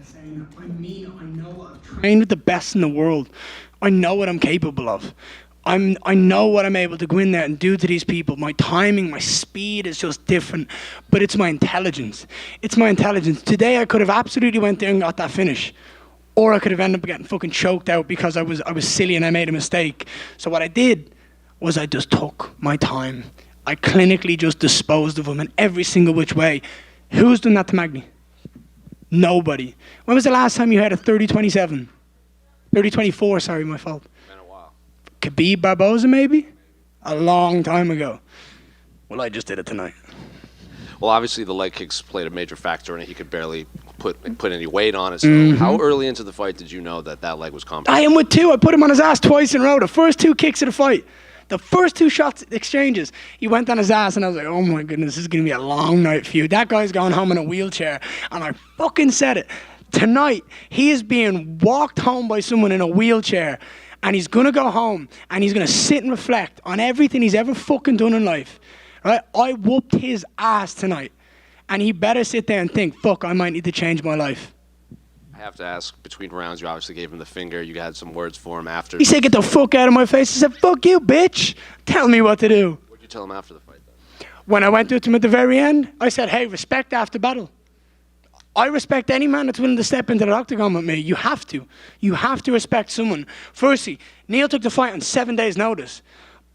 saying that. I mean, I know I've trained with the best in the world. I know what I'm capable of. I know what I'm able to go in there and do to these people. My timing, my speed is just different, but it's my intelligence. It's my intelligence. Today I could have absolutely went there and got that finish, or I could have ended up getting fucking choked out because I was silly and I made a mistake. So what I did was I just took my time. I clinically just disposed of them in every single which way. Who's done that to Magny? Nobody. When was the last time you had a 30-27? 30-24, sorry, my fault. Been a while. Khabib Barboza, maybe? A long time ago. Well, I just did it tonight. Well, obviously the leg kicks played a major factor in it. He could barely put any weight on it. So how early into the fight did you know that leg was compromised? I am with two. I put him on his ass twice in a row. The first two kicks of the fight. The first two shots exchanges, he went on his ass, and I was like, oh my goodness, this is going to be a long night for you. That guy's going home in a wheelchair, and I fucking said it. Tonight, he is being walked home by someone in a wheelchair, and he's going to go home, and he's going to sit and reflect on everything he's ever fucking done in life. Right? I whooped his ass tonight, and he better sit there and think, fuck, I might need to change my life. I have to ask, between rounds, you obviously gave him the finger. You had some words for him after. He said, get the fuck out of my face. I said, fuck you, bitch. Tell me what to do. What did you tell him after the fight, then? When I went to him at the very end, I said, hey, respect after battle. I respect any man that's willing to step into the octagon with me. You have to. You have to respect someone. Firstly, Neil took the fight on 7 days' notice.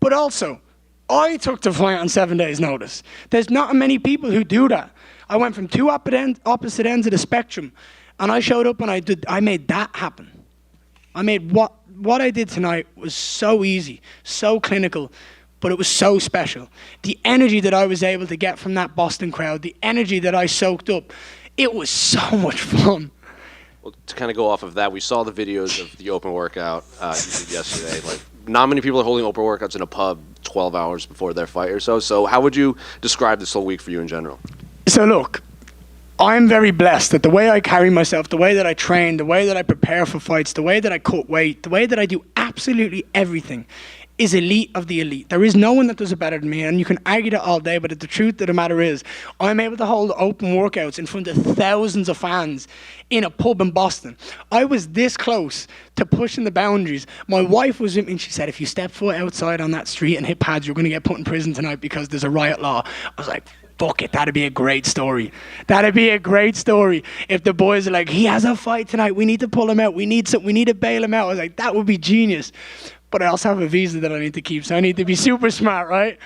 But also, I took the fight on 7 days' notice. There's not many people who do that. I went from two opposite ends of the spectrum. And I showed up and I made that happen. I made what I did tonight was so easy, so clinical, but it was so special. The energy that I was able to get from that Boston crowd, the energy that I soaked up, it was so much fun. Well, to kind of go off of that, we saw the videos of the open workout you did yesterday. Like, not many people are holding open workouts in a pub 12 hours before their fight or so. So how would you describe this whole week for you in general? So look, I'm very blessed that the way I carry myself, the way that I train, the way that I prepare for fights, the way that I cut weight, the way that I do absolutely everything is elite of the elite. There is no one that does it better than me, and you can argue that all day, but the truth of the matter is I'm able to hold open workouts in front of thousands of fans in a pub in Boston. I was this close to pushing the boundaries. My wife was with me and she said, if you step foot outside on that street and hit pads, you're going to get put in prison tonight because there's a riot law. I was like, fuck it, that'd be a great story. That'd be a great story if the boys are like, he has a fight tonight, we need to pull him out, we need to bail him out. I was like, that would be genius. But I also have a visa that I need to keep, so I need to be super smart, right?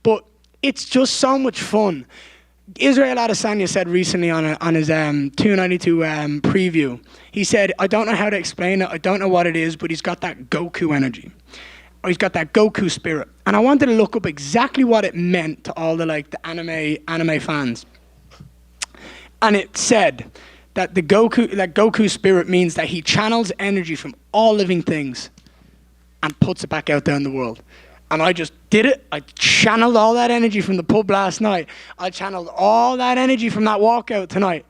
But it's just so much fun. Israel Adesanya said recently on his 292 preview, he said, I don't know how to explain it, I don't know what it is, but he's got that Goku energy. Or he's got that Goku spirit. And I wanted to look up exactly what it meant to all the anime fans. And it said that the Goku spirit means that he channels energy from all living things and puts it back out there in the world. And I just did it. I channeled all that energy from the pub last night. I channeled all that energy from that walkout tonight.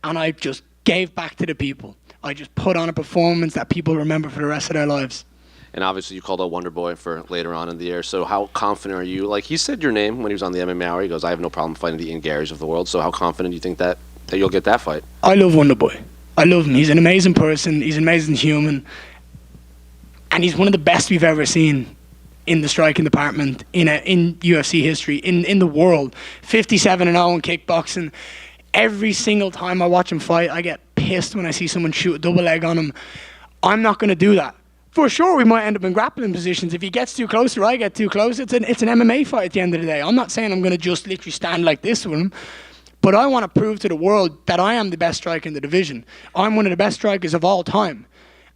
And I just gave back to the people. I just put on a performance that people remember for the rest of their lives. And obviously you called out Wonder Boy for later on in the year. So how confident are you? Like, he said your name when he was on the MMA Hour. He goes, I have no problem fighting the Ian Garrys of the world. So how confident do you think that you'll get that fight? I love Wonder Boy. I love him. He's an amazing person. He's an amazing human. And he's one of the best we've ever seen in the striking department, in UFC history, in the world. 57-0 in kickboxing. Every single time I watch him fight, I get pissed when I see someone shoot a double leg on him. I'm not going to do that. For sure, we might end up in grappling positions. If he gets too close or I get too close, it's an MMA fight at the end of the day. I'm not saying I'm going to just literally stand like this with him, but I want to prove to the world that I am the best striker in the division. I'm one of the best strikers of all time.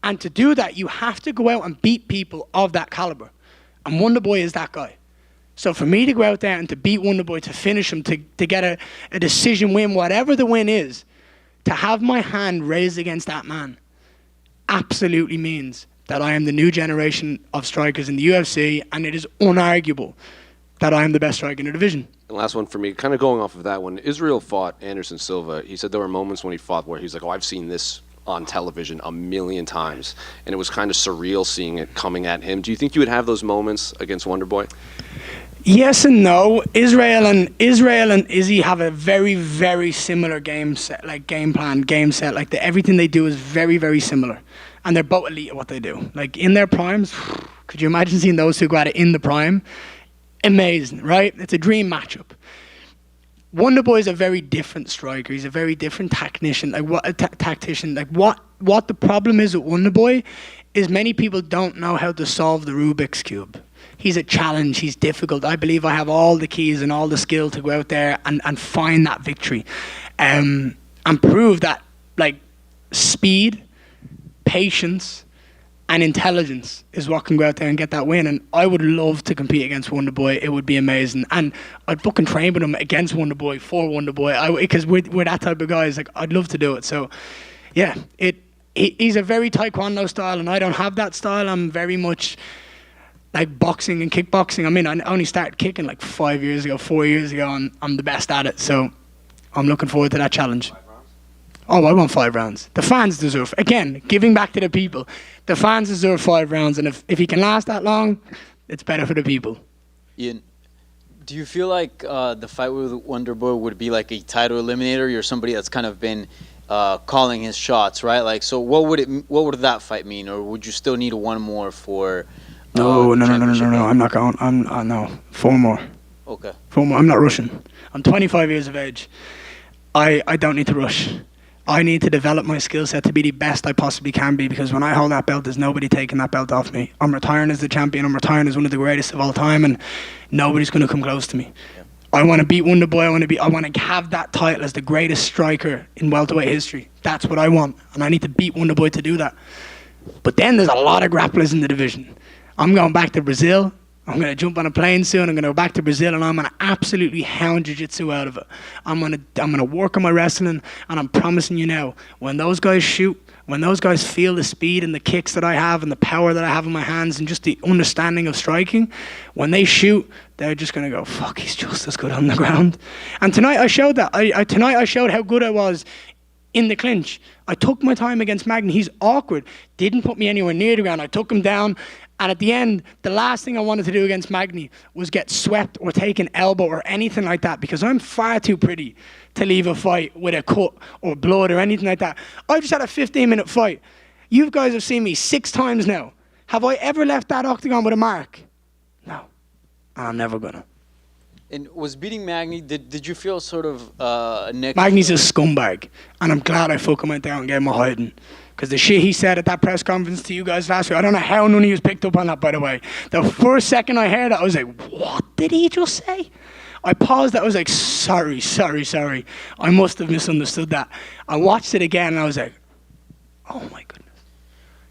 And to do that, you have to go out and beat people of that caliber. And Wonder Boy is that guy. So for me to go out there and to beat Wonder Boy, to finish him, to get a decision win, whatever the win is, to have my hand raised against that man absolutely means that I am the new generation of strikers in the UFC, and it is unarguable that I am the best striker in the division. And last one for me, kind of going off of that, when Israel fought Anderson Silva, he said there were moments when he fought where he's like, oh, I've seen this on television a million times, and it was kind of surreal seeing it coming at him. Do you think you would have those moments against Wonder Boy? Yes and no. Israel and Izzy have a very, very similar game set, like game plan, game set. Like everything they do is very, very similar, and they're both elite at what they do. Like in their primes, could you imagine seeing those two go at it in the prime? Amazing, right? It's a dream matchup. Wonderboy is a very different striker. He's a very different tactician. What the problem is with Wonderboy is many people don't know how to solve the Rubik's Cube. He's a challenge. He's difficult. I believe I have all the keys and all the skill to go out there and find that victory, and prove that like speed, patience, and intelligence is what can go out there and get that win. And I would love to compete against Wonderboy. It would be amazing. And I'd fucking train with him against Wonderboy, for Wonderboy. Because we're that type of guys. Like, I'd love to do it. So, yeah, he's a very taekwondo style, and I don't have that style. I'm very much like boxing and kickboxing. I mean, I only started kicking like 4 years ago, and I'm the best at it. So I'm looking forward to that challenge. Oh, I want 5 rounds. The fans deserve, again, giving back to the people. The fans deserve 5 rounds, and if he can last that long, it's better for the people. Ian, do you feel like the fight with Wonderboy would be like a title eliminator? You're somebody that's kind of been calling his shots, right? Like, so what would that fight mean, or would you still need one more for? No. I'm not going. No, 4 more. Okay. 4 more. I'm not rushing. I'm 25 years of age. I don't need to rush. I need to develop my skill set to be the best I possibly can be, because when I hold that belt, there's nobody taking that belt off me. I'm retiring as the champion. I'm retiring as one of the greatest of all time, and nobody's going to come close to me. Yeah. I want to beat Wonderboy. I want to have that title as the greatest striker in welterweight history. That's what I want, and I need to beat Wonderboy to do that. But then there's a lot of grapplers in the division. I'm going back to Brazil. I'm going to jump on a plane soon. I'm going to go back to Brazil, and I'm going to absolutely hound jiu-jitsu out of it. I'm going to work on my wrestling, and I'm promising you now, when those guys shoot, when those guys feel the speed and the kicks that I have and the power that I have in my hands and just the understanding of striking, when they shoot, they're just going to go, fuck, he's just as good on the ground. And tonight I showed that. Tonight I showed how good I was in the clinch. I took my time against Magny. He's awkward. Didn't put me anywhere near the ground. I took him down. And at the end, the last thing I wanted to do against Magny was get swept or take an elbow or anything like that, because I'm far too pretty to leave a fight with a cut or blood or anything like that. I just had a 15-minute fight. You guys have seen me 6 times now. Have I ever left that octagon with a mark? No. I'm never gonna. And was beating Magny, did you feel sort of next? Magny's a scumbag, and I'm glad I fucking went down and gave him a hiding. Because the shit he said at that press conference to you guys last week, I don't know how none of you picked up on that, by the way. The first second I heard it, I was like, what did he just say? I paused, I was like, sorry. I must have misunderstood that. I watched it again, and I was like, oh my goodness.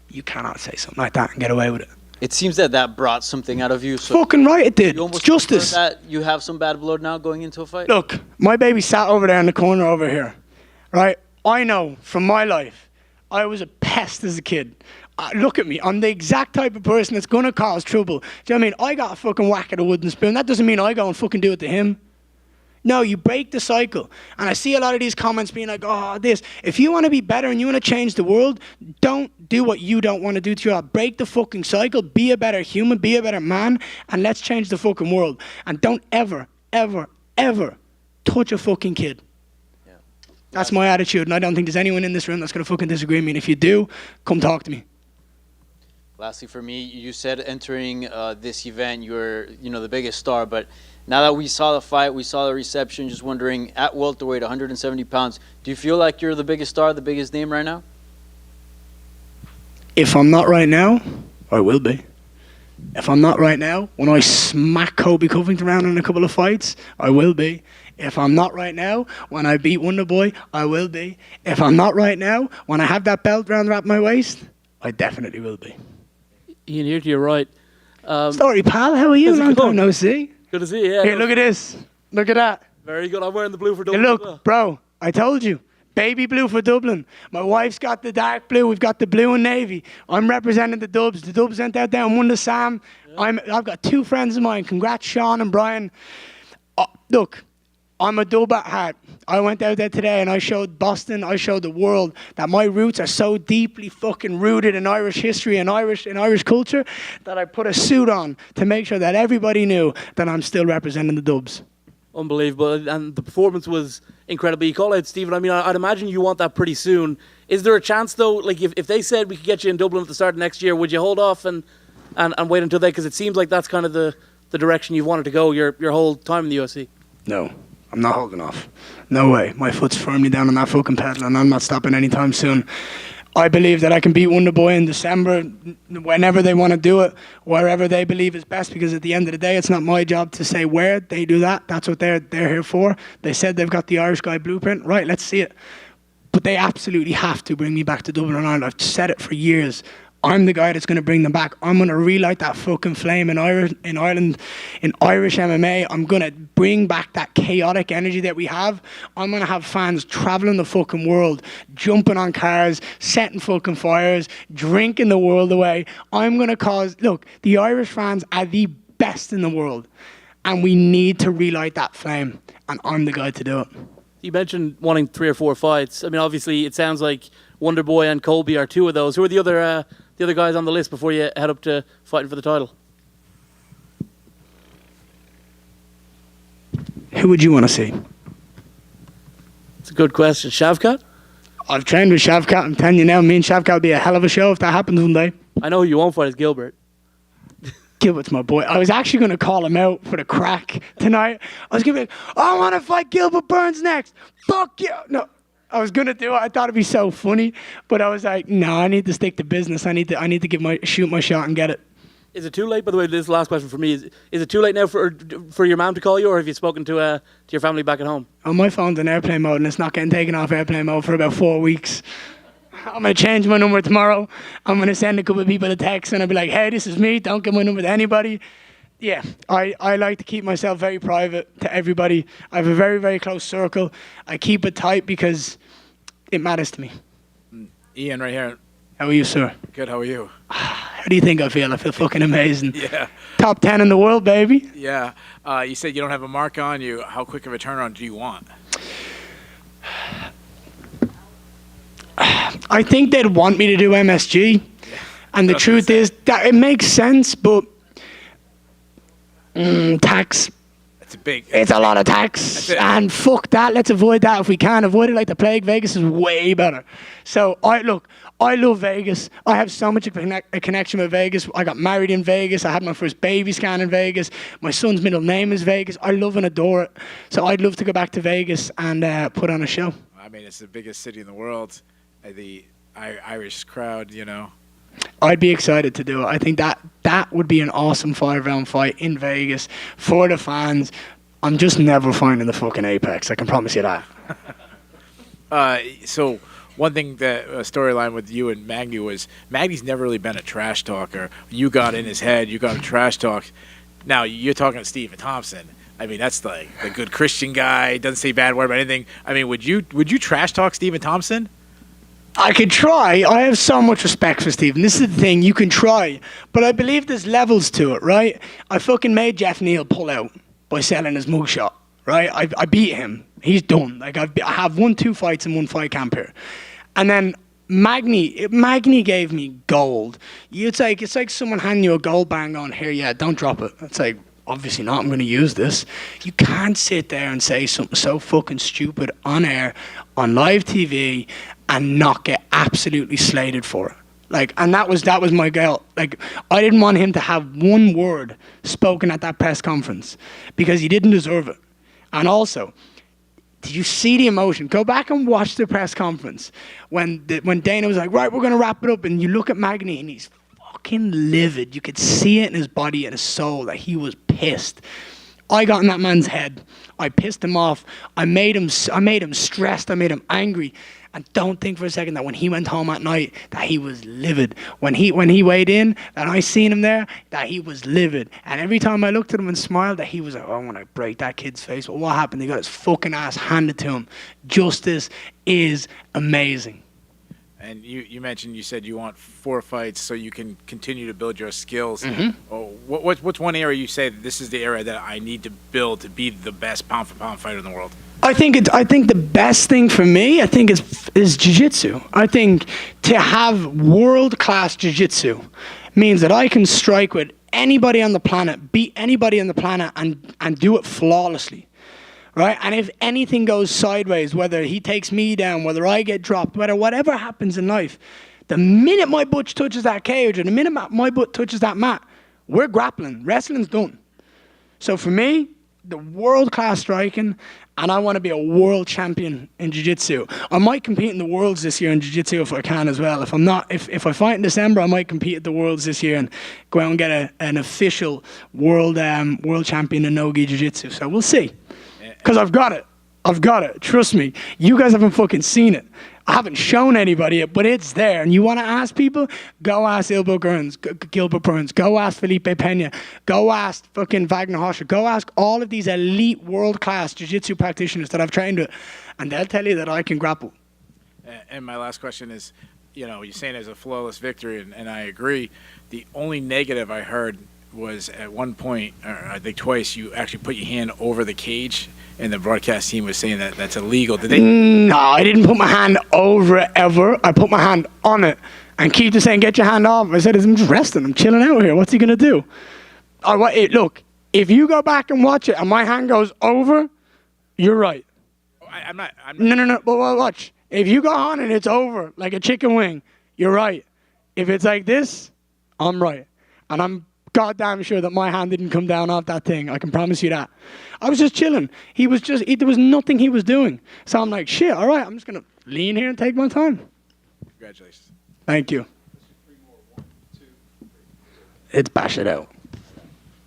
You cannot say something like that and get away with it. It seems that brought something out of you. So fucking right it did. You almost justice. That you have some bad blood now going into a fight? Look, my baby sat over there in the corner over here, right? I know from my life, I was a pest as a kid. Look at me. I'm the exact type of person that's going to cause trouble. Do you know what I mean? I got a fucking whack at a wooden spoon. That doesn't mean I go and fucking do it to him. No, you break the cycle. And I see a lot of these comments being like, oh, this. If you want to be better and you want to change the world, don't do what you don't want to do to your life. Break the fucking cycle. Be a better human. Be a better man. And let's change the fucking world. And don't ever, ever, ever touch a fucking kid. That's my attitude, and I don't think there's anyone in this room that's going to fucking disagree with me. And if you do, come talk to me. Lastly, for me, you said entering this event, you're the biggest star. But now that we saw the fight, we saw the reception, just wondering, at welterweight, 170 pounds, do you feel like you're the biggest star, the biggest name right now? If I'm not right now, I will be. If I'm not right now, when I smack Kobe Covington around in a couple of fights, I will be. If I'm not right now, when I beat Wonderboy, I will be. If I'm not right now, when I have that belt around my waist, I definitely will be. Ian, here to your right. Story, pal. How are you? Long time no see. Good to see you. Yeah, here, look at this. Look at that. Very good. I'm wearing the blue for Dublin. Hey, look, bro, I told you. Baby blue for Dublin. My wife's got the dark blue. We've got the blue and navy. I'm representing the Dubs. The Dubs went out there and won the Sam. Yeah. I've got 2 friends of mine. Congrats, Sean and Brian. Look, I'm a dub at heart. I went out there today and I showed Boston, I showed the world that my roots are so deeply fucking rooted in Irish history and Irish culture that I put a suit on to make sure that everybody knew that I'm still representing the Dubs. Unbelievable. And the performance was incredible. You call out Stephen. I mean, I'd imagine you want that pretty soon. Is there a chance, though, like if they said we could get you in Dublin at the start of next year, would you hold off and wait until then? Because it seems like that's kind of the direction you've wanted to go your whole time in the UFC. No. I'm not holding off. No way. My foot's firmly down on that fucking pedal and I'm not stopping anytime soon. I believe that I can beat Wonderboy in December whenever they want to do it, wherever they believe is best, because at the end of the day, it's not my job to say where they do that. That's what they're here for. They said they've got the Irish guy blueprint. Right, let's see it. But they absolutely have to bring me back to Dublin and Ireland. I've said it for years. I'm the guy that's going to bring them back. I'm going to relight that fucking flame in Ireland, in Irish MMA. I'm going to bring back that chaotic energy that we have. I'm going to have fans traveling the fucking world, jumping on cars, setting fucking fires, drinking the world away. I'm going to cause... Look, the Irish fans are the best in the world, and we need to relight that flame, and I'm the guy to do it. You mentioned wanting 3 or 4 fights. I mean, obviously, it sounds like Wonderboy and Colby are 2 of those. Who are the other guys on the list before you head up to fighting for the title? Who would you want to see? It's a good question. Shavkat? I've trained with Shavkat. I'm telling you now, me and Shavkat will be a hell of a show if that happens one day. I know who you won't fight is Gilbert. Gilbert's my boy. I was actually going to call him out for the crack tonight. I was going to be like, I want to fight Gilbert Burns next. Fuck you. No, I was going to do it. I thought it'd be so funny. But I was like, no, I need to stick to business. I need to shoot my shot and get it. Is it too late, by the way, this is the last question for me. Is it too late now for your mom to call you, or have you spoken to your family back at home? Oh, my phone's in airplane mode and it's not getting taken off airplane mode for about 4 weeks. I'm going to change my number tomorrow. I'm going to send a couple of people a text and I'll be like, hey, this is me. Don't give my number to anybody. Yeah, I like to keep myself very private to everybody. I have a very, very close circle. I keep it tight because it matters to me. Ian right here. How are you, sir? Good, how are you? How do you think I feel? I feel fucking amazing. Yeah. Top 10 in the world, baby. Yeah. You said you don't have a mark on you. How quick of a turnaround do you want? I think they'd want me to do MSG. Yeah. And the truth is that it makes sense, but tax. It's a lot of tax. And fuck that. Let's avoid that if we can. Avoid it like the plague. Vegas is way better. So, I love Vegas. I have so much of a connection with Vegas. I got married in Vegas. I had my first baby scan in Vegas. My son's middle name is Vegas. I love and adore it. So I'd love to go back to Vegas and put on a show. I mean, it's the biggest city in the world. The Irish crowd, you know. I'd be excited to do it. I think that would be an awesome 5-round fight in Vegas for the fans. I'm just never finding the fucking apex. I can promise you that. So one thing that storyline with you and Magny was Magny's never really been a trash talker. You got in his head. You got him trash talk. Now you're talking to Stephen Thompson. I mean, that's like the good Christian guy. Doesn't say a bad word about anything. I mean, would you trash talk Stephen Thompson? I could try. I have so much respect for Stephen. This is the thing. You can try. But I believe there's levels to it, right? I fucking made Jeff Neal pull out by selling his mugshot, right? I beat him. He's done. Like I have won 2 fights in 1 fight camp here. And then Magny gave me gold. It's like someone handing you a gold bang on here. Yeah, don't drop it. It's like, obviously not. I'm going to use this. You can't sit there and say something so fucking stupid on air, on live TV, and not get absolutely slated for it. Like, and that was my girl. Like, I didn't want him to have one word spoken at that press conference because he didn't deserve it. And also, did you see the emotion? Go back and watch the press conference when Dana was like, right, we're going to wrap it up. And you look at Magny and he's fucking livid. You could see it in his body and his soul that he was pissed. I got in that man's head. I pissed him off. I made him stressed. I made him angry. And don't think for a second that when he went home at night that he was livid. When he weighed in and I seen him there, that he was livid. And every time I looked at him and smiled, that he was like, oh, I want to break that kid's face. But what happened? They got his fucking ass handed to him. Justice is amazing. And you mentioned, you said you want 4 fights so you can continue to build your skills. Oh, what's one area you say that this is the area that I need to build to be the best pound for pound fighter in the world? I think the best thing for me, is jiu-jitsu. I think to have world-class jiu-jitsu means that I can strike with anybody on the planet, beat anybody on the planet, and do it flawlessly. Right? And if anything goes sideways, whether he takes me down, whether I get dropped, whatever happens in life, the minute my butt touches that cage or the minute my butt touches that mat, we're grappling. Wrestling's done. So for me, the world-class striking, and I want to be a world champion in jiu-jitsu. I might compete in the worlds this year in jiu-jitsu if I can as well. If I'm not, if I fight in December, I might compete at the worlds this year and go out and get an official world champion in no-gi jiu-jitsu. So we'll see. Because I've got it. Trust me. You guys haven't fucking seen it. I haven't shown anybody it, but it's there. And you want to ask people? Go ask Gilbert Burns. Go ask Felipe Pena. Go ask fucking Wagner Hoscher. Go ask all of these elite world-class jiu-jitsu practitioners that I've trained with. And they'll tell you that I can grapple. And my last question is, you're saying it's a flawless victory, and I agree. The only negative I heard was at one point, or I think twice, you actually put your hand over the cage, and the broadcast team was saying that that's illegal. Did they? No, I didn't put my hand over it ever. I put my hand on it. And Keith was saying, get your hand off. I said, I'm just resting. I'm chilling out here. What's he going to do? Look, if you go back and watch it and my hand goes over, you're right. I'm not. No. But watch. If you go on and it's over, like a chicken wing, you're right. If it's like this, I'm right. And I'm goddamn sure that my hand didn't come down off that thing. I can promise you that. I was just chilling. There was nothing he was doing. So I'm like, shit, all right, I'm just going to lean here and take my time. Congratulations. Thank you. It's bash it out.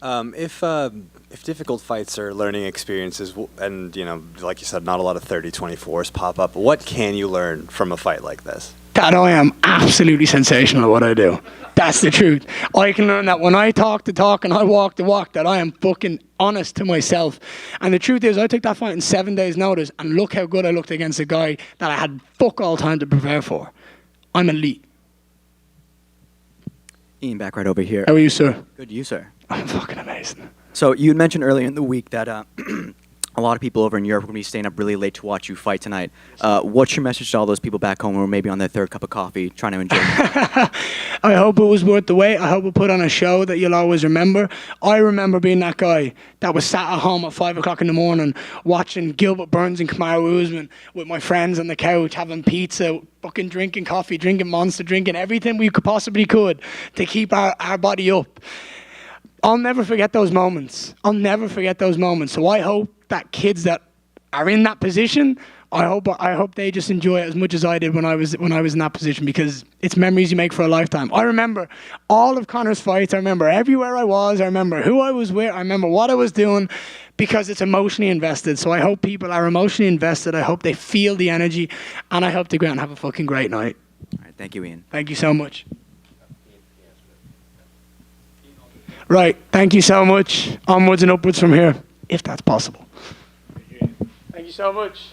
If difficult fights are learning experiences, and, like you said, not a lot of 30-24s pop up, what can you learn from a fight like this? That I am absolutely sensational at what I do. That's the truth. I can learn that when I talk the talk and I walk the walk, that I am fucking honest to myself. And the truth is, I took that fight in 7 days' notice, and look how good I looked against a guy that I had fuck all time to prepare for. I'm elite. Ian, back right over here. How are you, sir? Good, you, sir. I'm fucking amazing. So you had mentioned earlier in the week that a lot of people over in Europe are going to be staying up really late to watch you fight tonight. What's your message to all those people back home who are maybe on their third cup of coffee trying to enjoy it? I hope it was worth the wait. I hope we put on a show that you'll always remember. I remember being that guy that was sat at home at 5 o'clock in the morning watching Gilbert Burns and Kamaru Usman with my friends on the couch, having pizza, fucking drinking coffee, drinking Monster, drinking everything we possibly could to keep our body up. I'll never forget those moments. So I hope that kids that are in that position, I hope they just enjoy it as much as I did when I was in that position, because it's memories you make for a lifetime. I remember all of Conor's fights. I remember everywhere I was. I remember who I was with. I remember what I was doing, because it's emotionally invested. So I hope people are emotionally invested. I hope they feel the energy, and I hope they go out and have a fucking great night. All right, thank you, Ian. Thank you so much. Right, thank you so much. Onwards and upwards from here, if that's possible. Thank you so much.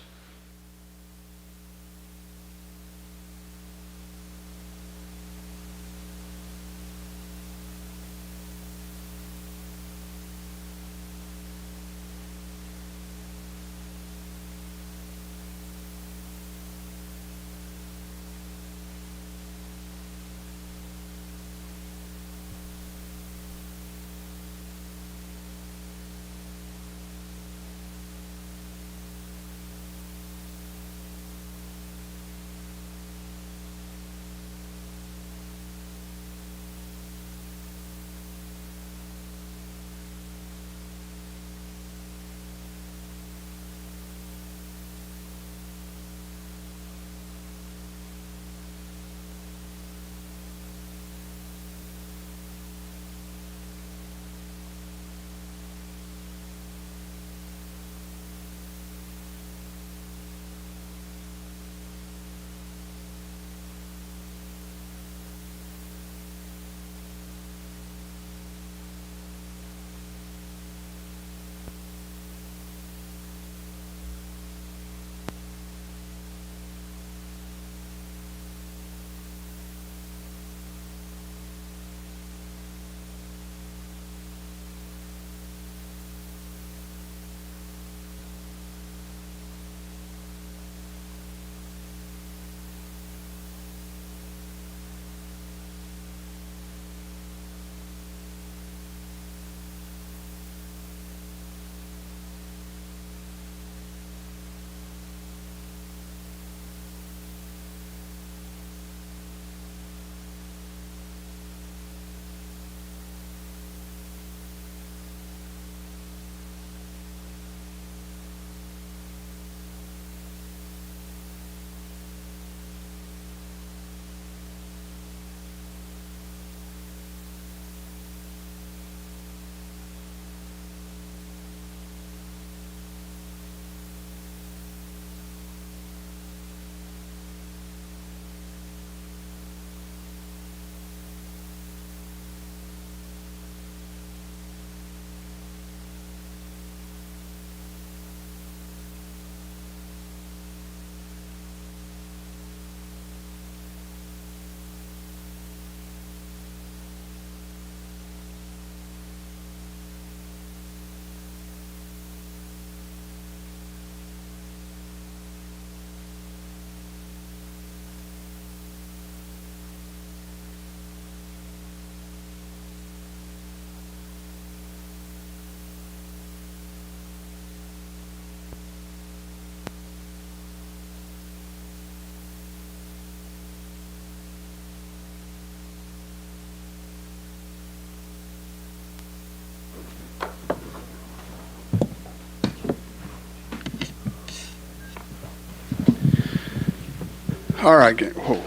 All right. Whoa.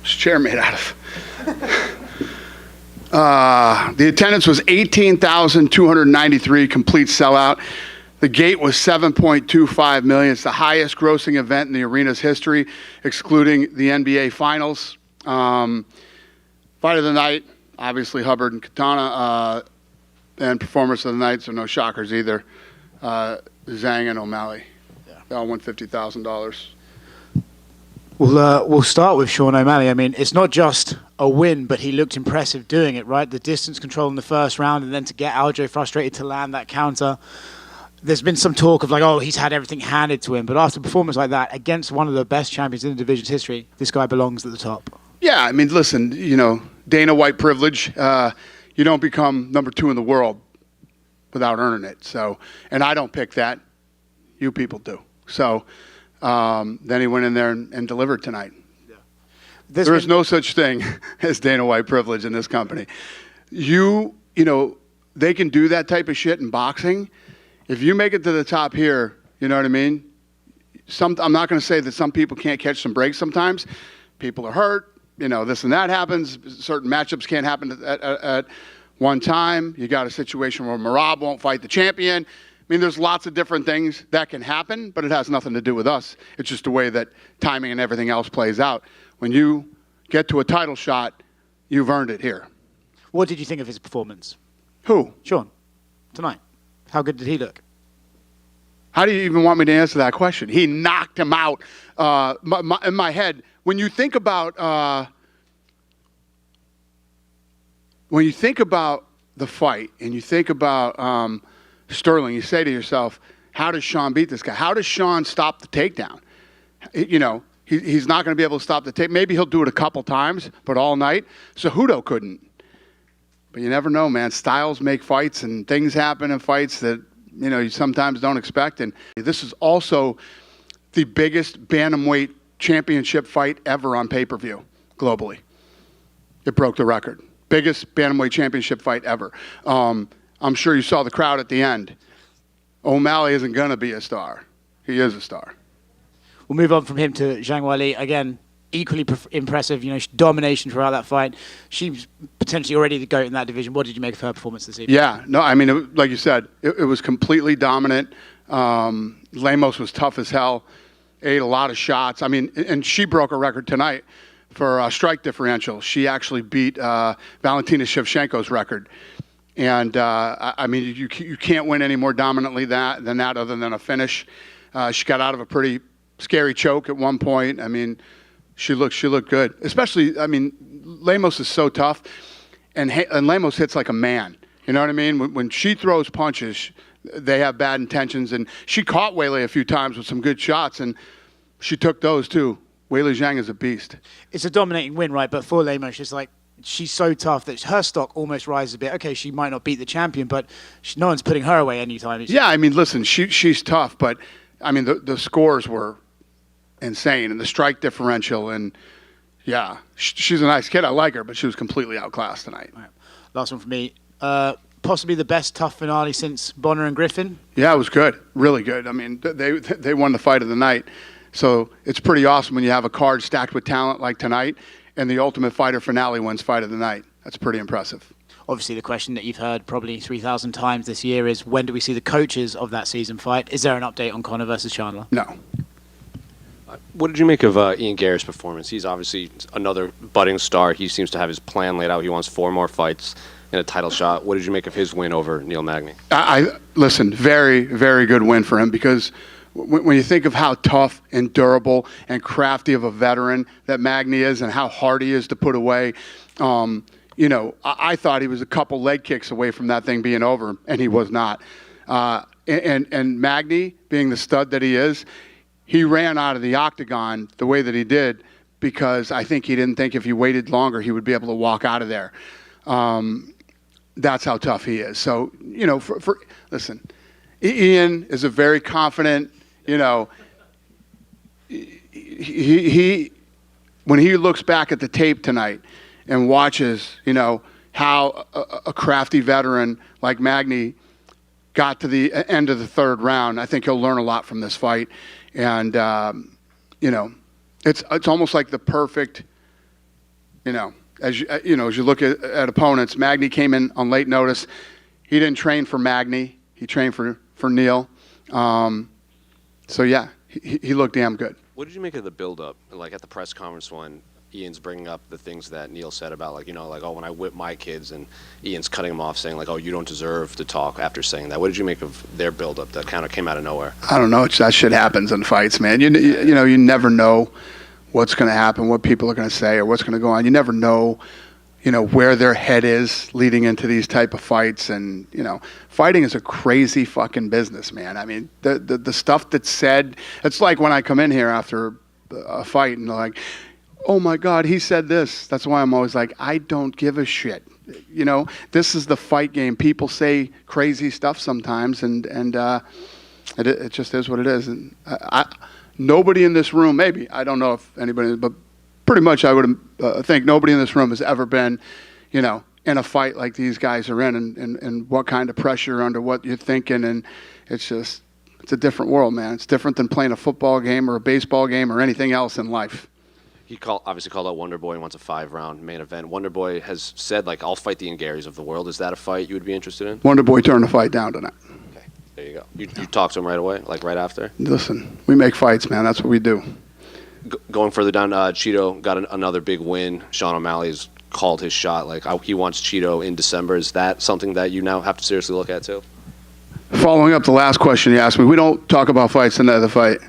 This chair made out of. The attendance was 18,293, complete sellout. The gate was 7.25 million. It's the highest grossing event in the arena's history, excluding the NBA Finals. Fight of the night, obviously Hubbard and Katana, and performance of the night, so no shockers either. Zhang and O'Malley. Yeah. They all won $50,000. We'll start with Sean O'Malley. I mean, it's not just a win, but he looked impressive doing it, right? The distance control in the first round, and then to get Aljo frustrated to land that counter. There's been some talk of like, oh, he's had everything handed to him. But after a performance like that, against one of the best champions in the division's history, this guy belongs at the top. Yeah, I mean, listen, Dana White privilege. You don't become number 2 in the world without earning it. So, and I don't pick that. You people do. So then he went in there and delivered tonight. Yeah. There is no such thing as Dana White privilege in this company. They can do that type of shit in boxing. If you make it to the top here, you know what I mean? I'm not going to say that some people can't catch some breaks sometimes. People are hurt. This and that happens. Certain matchups can't happen at one time. You got a situation where Merab won't fight the champion. I mean, there's lots of different things that can happen, but it has nothing to do with us. It's just the way that timing and everything else plays out. When you get to a title shot, you've earned it here. What did you think of his performance? Who? Sean, tonight. How good did he look? How do you even want me to answer that question? He knocked him out. In my head, when you think about the fight and you think about Sterling, you say to yourself, how does Sean beat this guy? How does Sean stop the takedown? He's not going to be able to stop the take. Maybe he'll do it a couple times, but all night. Cejudo couldn't. But you never know, man. Styles make fights, and things happen in fights that you sometimes don't expect. And this is also the biggest bantamweight championship fight ever on pay-per-view globally. It broke the record. Biggest bantamweight championship fight ever. I'm sure you saw the crowd at the end. O'Malley isn't going to be a star. He is a star. We'll move on from him to Zhang Weili. Again, equally impressive, domination throughout that fight. She's potentially already the GOAT in that division. What did you make of her performance this evening? Yeah, no, I mean, like you said, it was completely dominant. Lemos was tough as hell, ate a lot of shots. I mean, and she broke a record tonight for strike differential. She actually beat Valentina Shevchenko's record. And, I mean, you can't win any more dominantly than that other than a finish. She got out of a pretty scary choke at one point. I mean, she looked good. Especially, I mean, Lemos is so tough, and Lemos hits like a man. You know what I mean? When she throws punches, they have bad intentions, and she caught Weili a few times with some good shots, and she took those too. Weili Zhang is a beast. It's a dominating win, right? But for Lemos, it's like she's so tough that her stock almost rises a bit. Okay, she might not beat the champion, but no one's putting her away anytime. Yeah, I mean, listen, she's tough, but I mean the scores were insane, and the strike differential, and yeah, she's a nice kid. I like her, but she was completely outclassed tonight. Right. Last one for me. Possibly the best tough finale since Bonner and Griffin. Yeah, it was good, really good. I mean, they won the fight of the night, so it's pretty awesome when you have a card stacked with talent like tonight, and the Ultimate Fighter finale wins fight of the night. That's pretty impressive. Obviously, the question that you've heard probably 3,000 times this year is, when do we see the coaches of that season fight? Is there an update on Conor versus Chandler? No. What did you make of Ian Garry's performance? He's obviously another budding star. He seems to have his plan laid out. He wants 4 more fights and a title shot. What did you make of his win over Neil Magny? Listen, very, very good win for him, because when you think of how tough and durable and crafty of a veteran that Magny is and how hard he is to put away, I thought he was a couple leg kicks away from that thing being over, and he was not. And Magny, being the stud that he is, he ran out of the octagon the way that he did because I think he didn't think if he waited longer he would be able to walk out of there. That's how tough he is. So, listen, Ian is a very confident, he when he looks back at the tape tonight and watches, how a crafty veteran like Magny got to the end of the 3rd round, I think he'll learn a lot from this fight. And, It's almost like the perfect, as you look at opponents. Magny came in on late notice. He didn't train for Magny. He trained for Neil. So yeah, he looked damn good. What did you make of the build-up? Like at the press conference when Ian's bringing up the things that Neil said about, like, when I whip my kids, and Ian's cutting him off saying, like, oh, you don't deserve to talk after saying that. What did you make of their build-up that kind of came out of nowhere? I don't know. That shit happens in fights, man. You never know what's going to happen, what people are going to say, or what's going to go on. You never know, where their head is leading into these type of fights. And, fighting is a crazy fucking business, man. I mean, the stuff that's said, it's like when I come in here after a fight and they're like, oh my God, he said this. That's why I'm always like, I don't give a shit. This is the fight game. People say crazy stuff sometimes, and it just is what it is. And nobody in this room, maybe, I don't know if anybody, but pretty much I would think nobody in this room has ever been, in a fight like these guys are in, and what kind of pressure under what you're thinking. And it's a different world, man. It's different than playing a football game or a baseball game or anything else in life. He obviously called out Wonder Boy and wants a 5-round main event. Wonder Boy has said, like, I'll fight the Garrys of the world. Is that a fight you would be interested in? Wonder Boy turned the fight down tonight. Okay, there you go. You talked to him right away, like right after? Listen, we make fights, man. That's what we do. Going further down, Cheeto got another big win. Sean O'Malley's called his shot. Like, he wants Cheeto in December. Is that something that you now have to seriously look at, too? Following up the last question you asked me, we don't talk about fights in the fight.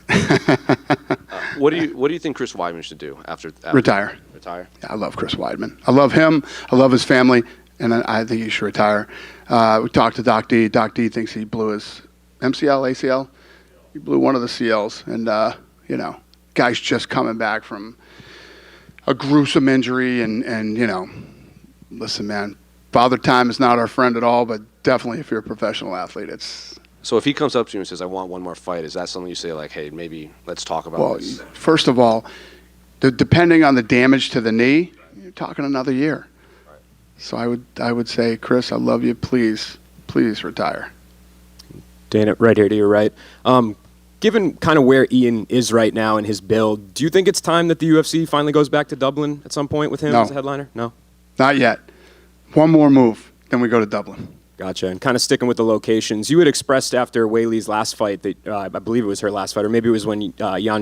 What do you think Chris Weidman should do after retire? Retire? Yeah, I love Chris Weidman. I love him. I love his family, and I think he should retire. We talked to Doc D. Doc D thinks he blew his MCL, ACL. He blew one of the CLs, and guy's just coming back from a gruesome injury, and listen, man, Father Time is not our friend at all, but definitely if you're a professional athlete, it's... So if he comes up to you and says, I want one more fight, is that something you say, like, hey, maybe let's talk about this? First of all, depending on the damage to the knee, you're talking another year. Right. So I would say, Chris, I love you. Please retire. Dana, right here to your right. Given kind of where Ian is right now in his build, do you think it's time that the UFC finally goes back to Dublin at some point with him as a headliner? No? Not yet. One more move, then we go to Dublin. Gotcha. And kind of sticking with the locations, you had expressed after Weili's last fight, that I believe it was her last fight, or maybe it was when Yan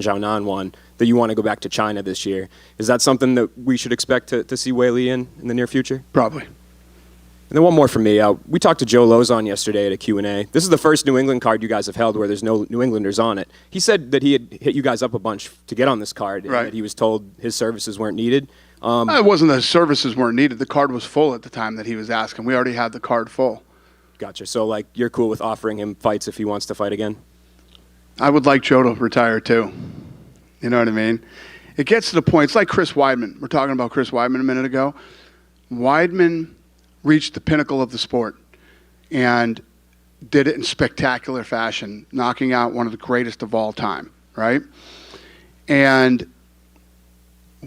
Xiaonan won, that you want to go back to China this year. Is that something that we should expect to see Weili in the near future? Probably. And then one more from me. We talked to Joe Lozon yesterday at a Q&A. This is the first New England card you guys have held where there's no New Englanders on it. He said that he had hit you guys up a bunch to get on this card, and that he was told his services weren't needed. It wasn't that his services weren't needed. The card was full at the time that he was asking. We already had the card full. Gotcha. So, like, you're cool with offering him fights if he wants to fight again? I would like Joe to retire, too. You know what I mean? It gets to the point. It's like Chris Weidman. We're talking about Chris Weidman a minute ago. Weidman reached the pinnacle of the sport and did it in spectacular fashion, knocking out one of the greatest of all time, right? And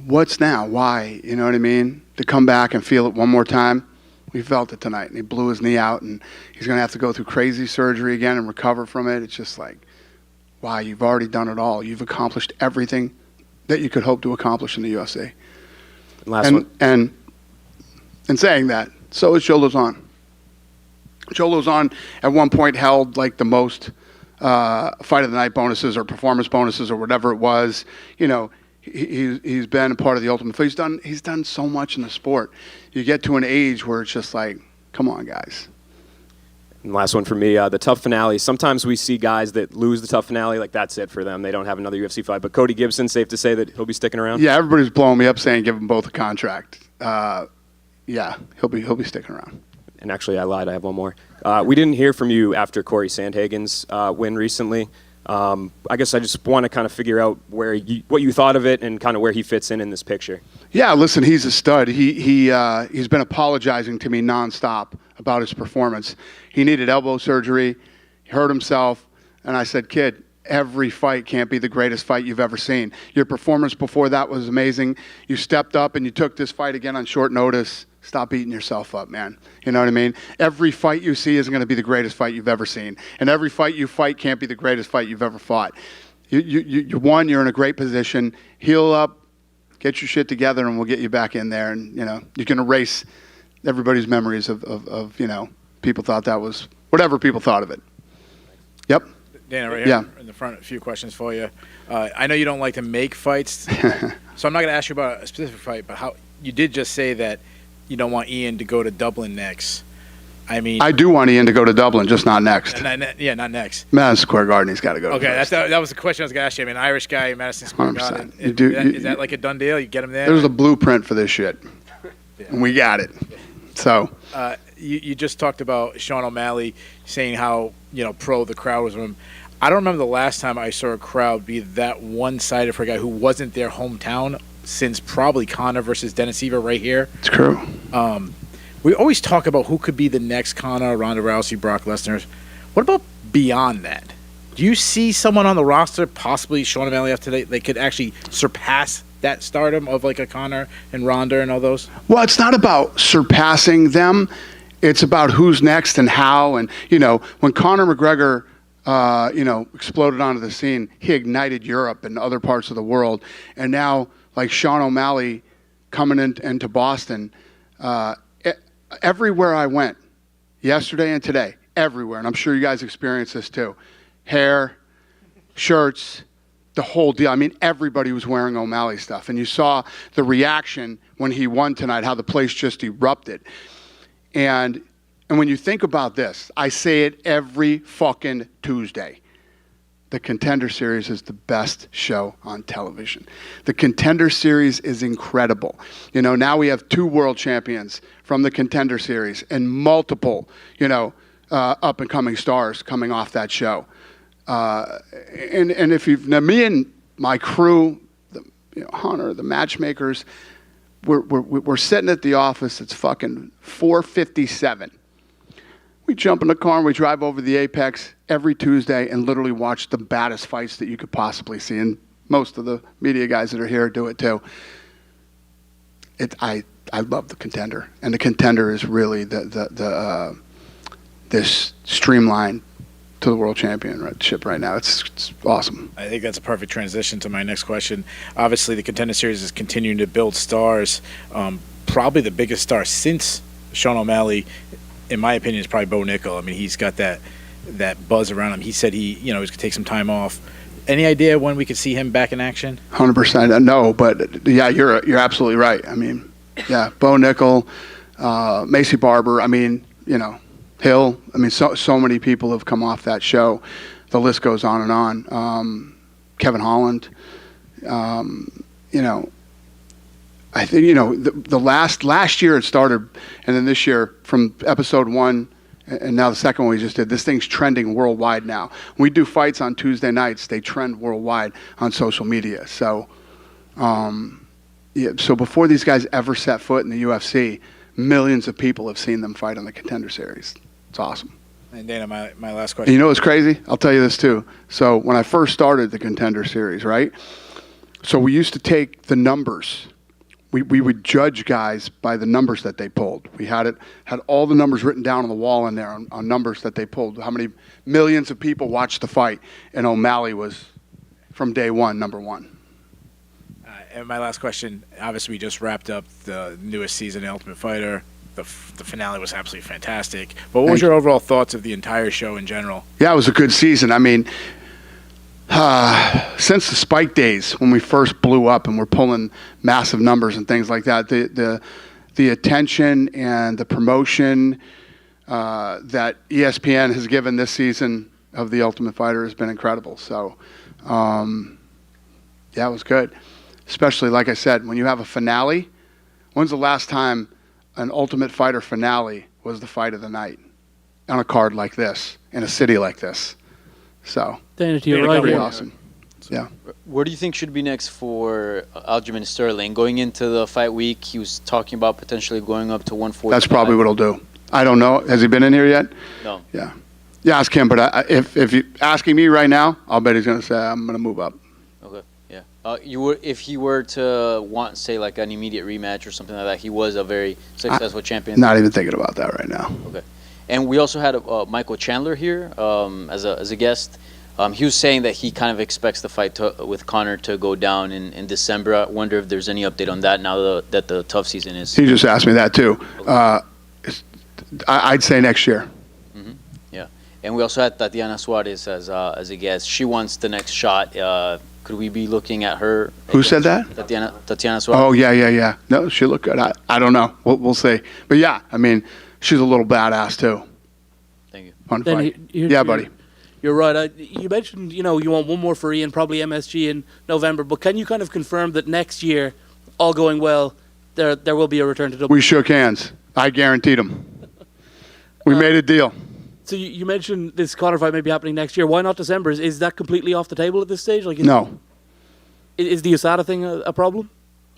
what's now? Why? You know what I mean? To come back and feel it one more time. We felt it tonight, and he blew his knee out, and he's going to have to go through crazy surgery again and recover from it. It's just like, wow, you've already done it all. You've accomplished everything that you could hope to accomplish in the UFC. And saying that, so is Joe Lozon. Joe Lozon at one point held like the most fight of the night bonuses or performance bonuses or whatever it was. You know, he's been a part of the Ultimate Fighter. He's done so much in the sport. You get to an age where it's just like, come on, guys. And last one for me, the tough finale. Sometimes we see guys that lose the tough finale, like that's it for them. They don't have another UFC fight. But Cody Gibson, safe to say that he'll be sticking around? Yeah, everybody's blowing me up saying give them both a contract. Yeah, he'll be sticking around. And actually, I lied. I have one more. We didn't hear from you after Corey Sandhagen's win recently. I guess I just want to kind of figure out what you thought of it and kind of where he fits in this picture. Yeah, listen, he's a stud. He's been apologizing to me nonstop about his performance. He needed elbow surgery. He hurt himself. And I said, kid, every fight can't be the greatest fight you've ever seen. Your performance before that was amazing. You stepped up and you took this fight again on short notice. Stop beating yourself up, man. You know what I mean? Every fight you see isn't going to be the greatest fight you've ever seen. And every fight you fight can't be the greatest fight you've ever fought. You won. You're in a great position. Heal up, get your shit together, and we'll get you back in there. And you can erase everybody's memories of people thought that was whatever people thought of it. Yep. Dana, right here in the front, a few questions for you. I know you don't like to make fights, so I'm not going to ask you about a specific fight, but how you did just say that you don't want Ian to go to Dublin next. I mean, I do want Ian to go to Dublin, just not next. Not next. Madison Square Garden, he's got to go. Okay, that was the question I was going to ask you. I mean, Irish guy, Madison Square 100%. Garden. Is that like a done deal? You get him there? There's a blueprint for this shit, and we got it. So. You just talked about Sean O'Malley saying how pro the crowd was with him. I don't remember the last time I saw a crowd be that one-sided for a guy who wasn't their hometown since probably Conor versus Dennis Siver right here. It's true. We always talk about who could be the next Conor, Ronda Rousey, Brock Lesnar. What about beyond that? Do you see someone on the roster, possibly Sean O'Malley after they could actually surpass that stardom of like a Conor and Ronda and all those? Well, it's not about surpassing them. It's about who's next and how. And, when Conor McGregor, exploded onto the scene, he ignited Europe and other parts of the world. And now, like Sean O'Malley coming into Boston, everywhere I went, yesterday and today, everywhere, and I'm sure you guys experienced this too, hair, shirts, the whole deal. I mean, everybody was wearing O'Malley stuff. And you saw the reaction when he won tonight, how the place just erupted. And when you think about this, I say it every fucking Tuesday. The Contender Series is the best show on television. The Contender Series is incredible. Now we have 2 world champions from the Contender Series and multiple, up-and-coming stars coming off that show. And if me and my crew, Hunter, the matchmakers, we're sitting at the office. It's fucking 4:57. We jump in the car and we drive over the Apex every Tuesday and literally watch the baddest fights that you could possibly see. And most of the media guys that are here do it too. I love the Contender, and the Contender is really this streamlined to the world championship right now. It's awesome. I think that's a perfect transition to my next question. Obviously, the Contender Series is continuing to build stars. Probably the biggest star since Sean O'Malley, in my opinion, is probably Bo Nickel. I mean, he's got that buzz around him. He said he's going to take some time off. Any idea when we could see him back in action? 100%. No, but yeah, you're absolutely right. I mean, yeah, Bo Nickel, Macy Barber. I mean, Hill. I mean, so many people have come off that show. The list goes on and on. Kevin Holland. I think the last year it started, and then this year from episode 1, and now the second one we just did. This thing's trending worldwide now. When we do fights on Tuesday nights, they trend worldwide on social media. So, so before these guys ever set foot in the UFC, millions of people have seen them fight on the Contender Series. It's awesome. And Dana, my last question. And you know what's crazy? I'll tell you this too. So when I first started the Contender Series, right? So we used to take the numbers. We would judge guys by the numbers that they pulled. We had all the numbers written down on the wall in there on numbers that they pulled. How many millions of people watched the fight? And O'Malley was, from day one, number 1. And my last question, obviously we just wrapped up the newest season of Ultimate Fighter. The finale was absolutely fantastic. But what was your overall thoughts of the entire show in general? Yeah, it was a good season. I mean, since the Spike days when we first blew up and we're pulling massive numbers and things like that, the attention and the promotion that ESPN has given this season of The Ultimate Fighter has been incredible. So, yeah, it was good. Especially, like I said, when you have a finale. When's the last time an Ultimate Fighter finale was the fight of the night on a card like this, in a city like this? So, Dana, to your right pretty here. awesome. Yeah. What do you think should be next for Aljamain Sterling? Going into the fight week, he was talking about potentially going up to 140. That's probably what he'll do. I don't know. Has he been in here yet? No. Yeah. Yeah, ask him. But if you're asking me right now, I'll bet he's going to say, I'm going to move up. Okay. Yeah. If he were to want, say, like an immediate rematch or something like that, he was a very successful champion. Not even thinking about that right now. Okay. And we also had Michael Chandler here as a guest. He was saying that he kind of expects the fight with Conor to go down in December. I wonder if there's any update on that now that the tough season is. He just asked me that too. I'd say next year. Yeah, and we also had Tatiana Suarez as a guest. She wants the next shot. Could we be looking at her? Who said that? Tatiana Suarez. Oh, yeah. No, she looked good. I don't know. We'll see. But yeah, I mean, she's a little badass too. Thank you. Fun fight. Yeah, buddy. You're right. You mentioned, you want one more for Ian, probably MSG in November. But can you kind of confirm that next year, all going well, there will be a return to Dublin? We shook hands. I guaranteed him. We made a deal. So you mentioned this Conor fight may be happening next year. Why not December? Is that completely off the table at this stage? No. Is the USADA thing a problem?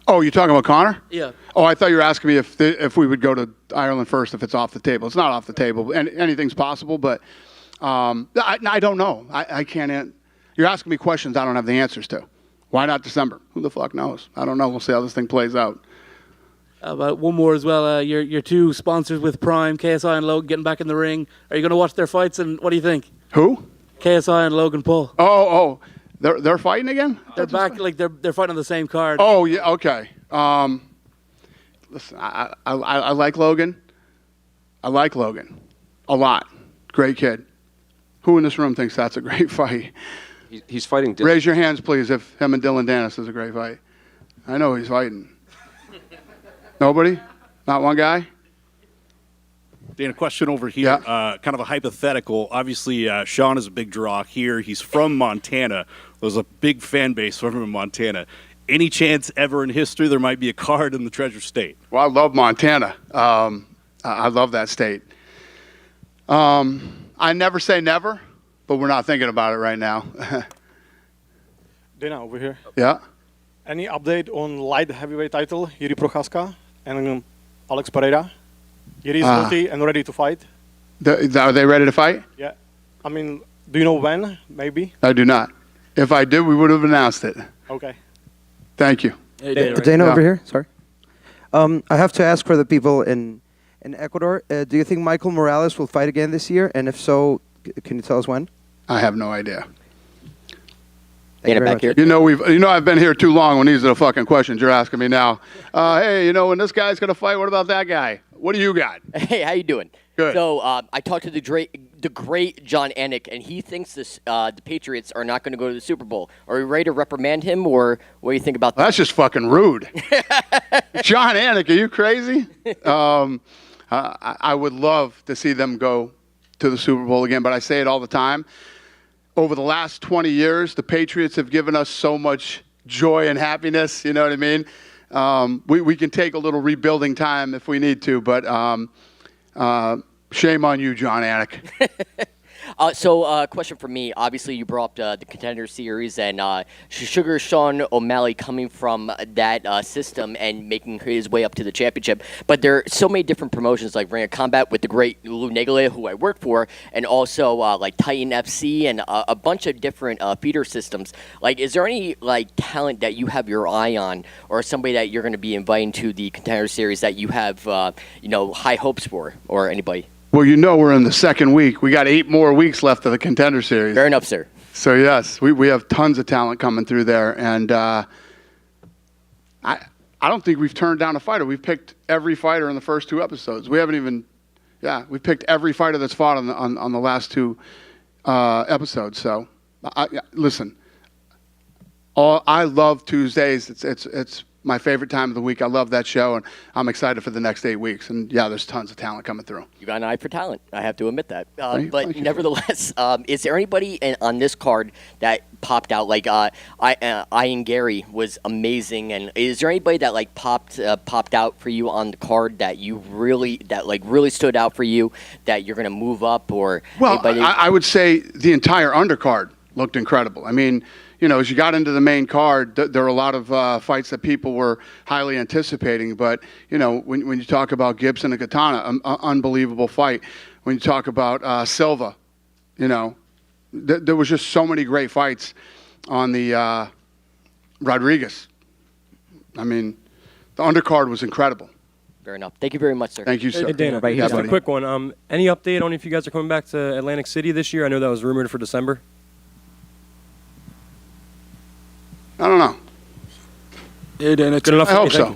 Oh, you're talking about Conor? Yeah. Oh, I thought you were asking me if we would go to Ireland first if it's off the table. It's not off the table. Anything's possible, but I don't know. I can't. You're asking me questions I don't have the answers to. Why not December? Who the fuck knows? I don't know. We'll see how this thing plays out. One more as well. Your two sponsors with Prime, KSI and Logan, getting back in the ring. Are you going to watch their fights? And what do you think? Who? KSI and Logan Paul. Oh. They're fighting again? They're back. Like they're fighting on the same card. Oh yeah. Okay. Listen, I like Logan. I like Logan a lot. Great kid. Who in this room thinks that's a great fight? He's fighting. Raise your hands, please, if him and Dylan Dennis is a great fight. I know he's fighting. Nobody? Not one guy? Dan, a question over here, kind of a hypothetical. Obviously, Sean is a big draw here. He's from Montana. There's a big fan base from him in Montana. Any chance ever in history there might be a card in the Treasure State? Well, I love Montana. I love that state. I never say never, but we're not thinking about it right now. Dana, over here. Yeah? Any update on light heavyweight title, Yuri Prochaska and Alex Pereira? Yuri is healthy and ready to fight. Are they ready to fight? Yeah. I mean, do you know when, maybe? I do not. If I did, we would have announced it. Okay. Thank you. Hey, Dana over here, sorry. I have to ask for the people in Ecuador, do you think Michael Morales will fight again this year? And if so, can you tell us when? I have no idea. Thank you very much. You know I've been here too long when these are the fucking questions you're asking me now. Hey, when this guy's going to fight, what about that guy? What do you got? Hey, how you doing? Good. So I talked to the great John Anik, and he thinks the Patriots are not going to go to the Super Bowl. Are you ready to reprimand him, or what do you think about that? That's just fucking rude. John Anik, are you crazy? I would love to see them go to the Super Bowl again, but I say it all the time. Over the last 20 years, the Patriots have given us so much joy and happiness, you know what I mean? We can take a little rebuilding time if we need to, but shame on you, John Anik. Question for me. Obviously, you brought up the Contender Series and Sugar Sean O'Malley coming from that system and making his way up to the championship. But there are so many different promotions like Ring of Combat with the great Lou Negale, who I work for, and also like Titan FC and a bunch of different feeder systems. Like, is there any talent that you have your eye on, or somebody that you're going to be inviting to the Contender Series that you have high hopes for, or anybody? Well, we're in the second week. We got 8 more weeks left of the Contender Series. Fair enough, sir. So, yes, we have tons of talent coming through there. And I don't think we've turned down a fighter. We've picked every fighter in the first 2 episodes. We haven't even – we picked every fighter that's fought on the last 2 episodes. So, listen, I love Tuesdays. It's my favorite time of the week. I love that show, and I'm excited for the next 8 weeks. And, there's tons of talent coming through. You got an eye for talent. I have to admit that. Thank you. Nevertheless, is there anybody on this card that popped out? Like, Ian Garry was amazing. And is there anybody that, popped out for you on the card that you really stood out for you, that you're going to move up? Or well, anybody? I would say the entire undercard looked incredible. I mean, as you got into the main card, there are a lot of fights that people were highly anticipating. But, when you talk about Gibson and Katana, unbelievable fight. When you talk about Silva, there was just so many great fights on the Rodriguez. I mean, the undercard was incredible. Fair enough. Thank you very much, sir. Thank you, sir. Hey, Dana, just a quick one. Any update on if you guys are coming back to Atlantic City this year? I know that was rumored for December. I don't know. Yeah, Dana. Good enough. I hope so.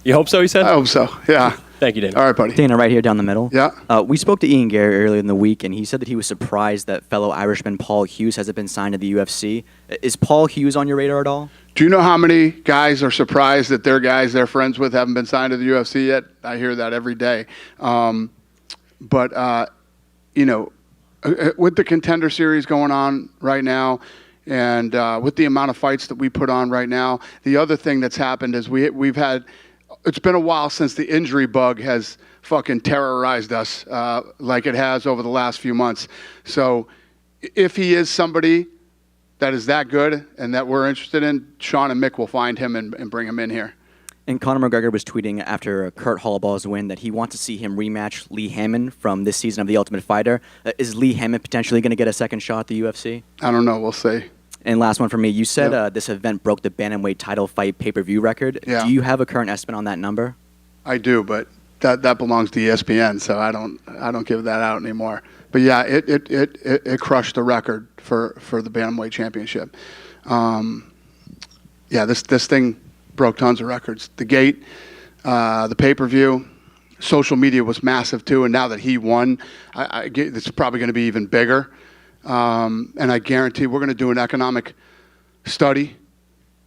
You hope so, he said? I hope so, yeah. Thank you, Dana. All right, buddy. Dana, right here down the middle. Yeah. We spoke to Ian Garry earlier in the week, and he said that he was surprised that fellow Irishman Paul Hughes hasn't been signed to the UFC. Is Paul Hughes on your radar at all? Do you know how many guys are surprised that their guys they're friends with haven't been signed to the UFC yet? I hear that every day. But you know, with the Contender Series going on right now, and with the amount of fights that we put on right now, the other thing that's happened is we've had. It's been a while since the injury bug has fucking terrorized us like it has over the last few months. So if he is somebody that is that good and that we're interested in, Sean and Mick will find him and bring him in here. And Conor McGregor was tweeting after Kurt Hallball's win that he wants to see him rematch Lee Hammond from this season of The Ultimate Fighter. Is Lee Hammond potentially going to get a second shot at the UFC? I don't know. We'll see. And last one for me. You said this event broke the bantamweight title fight pay-per-view record. Yeah. Do you have a current estimate on that number? I do, but that belongs to ESPN, so I don't give that out anymore. But yeah, it crushed the record for the bantamweight championship. Yeah, this thing broke tons of records. The gate, the pay-per-view, social media was massive too, and now that he won, it's probably going to be even bigger. And I guarantee we're going to do an economic study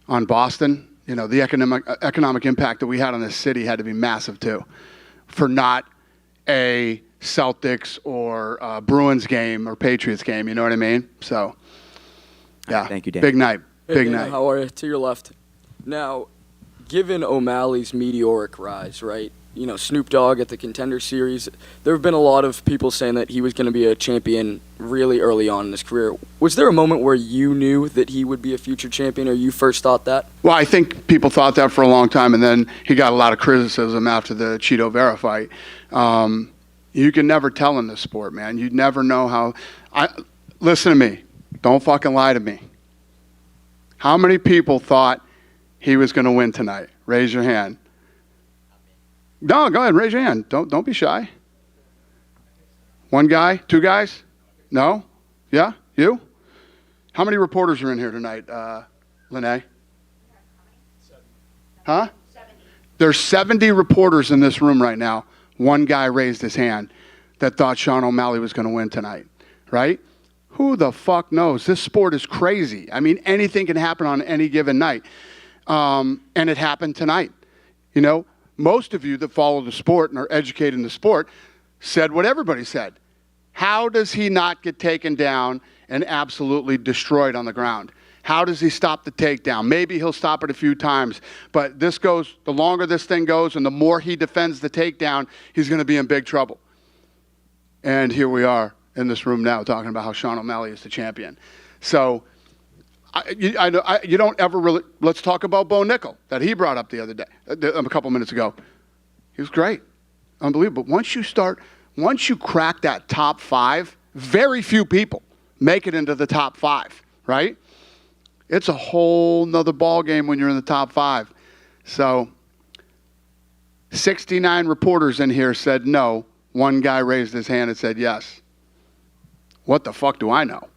on Boston. You know, the economic impact that we had on this city had to be massive too, for not a Celtics or Bruins game or Patriots game. You know what I mean? So, yeah. Thank you, Dan. Big night. Hey, Big Dana, night. How are you? To your left. Now, given O'Malley's meteoric rise, right? You know, Snoop Dogg at the Contender Series, there have been a lot of people saying that he was going to be a champion really early on in his career. Was there a moment where you knew that he would be a future champion, or you first thought that? Well, I think people thought that for a long time, and then he got a lot of criticism after the Cheeto Vera fight. You can never tell in this sport, man. You never know how. Listen to me. Don't fucking lie to me. How many people thought he was going to win tonight? Raise your hand. No, go ahead. Raise your hand. Don't be shy. One guy? Two guys? No? Yeah? You? How many reporters are in here tonight, Lene? Huh? 70. There's 70 reporters in this room right now. One guy raised his hand that thought Sean O'Malley was going to win tonight, right? Who the fuck knows? This sport is crazy. I mean, anything can happen on any given night. And it happened tonight. You know, most of you that follow the sport and are educated in the sport said what everybody said. How does he not get taken down and absolutely destroyed on the ground? How does he stop the takedown? Maybe he'll stop it a few times, but this goes, the longer this thing goes and the more he defends the takedown, he's going to be in big trouble. And here we are in this room now talking about how Sean O'Malley is the champion. So you don't ever really, let's talk about Bo Nickel that he brought up the other day, a couple minutes ago. He was great. Unbelievable. Once you crack that top five, very few people make it into the top five, right? It's a whole nother ball game when you're in the top five. So 69 reporters in here said no. One guy raised his hand and said yes. What the fuck do I know?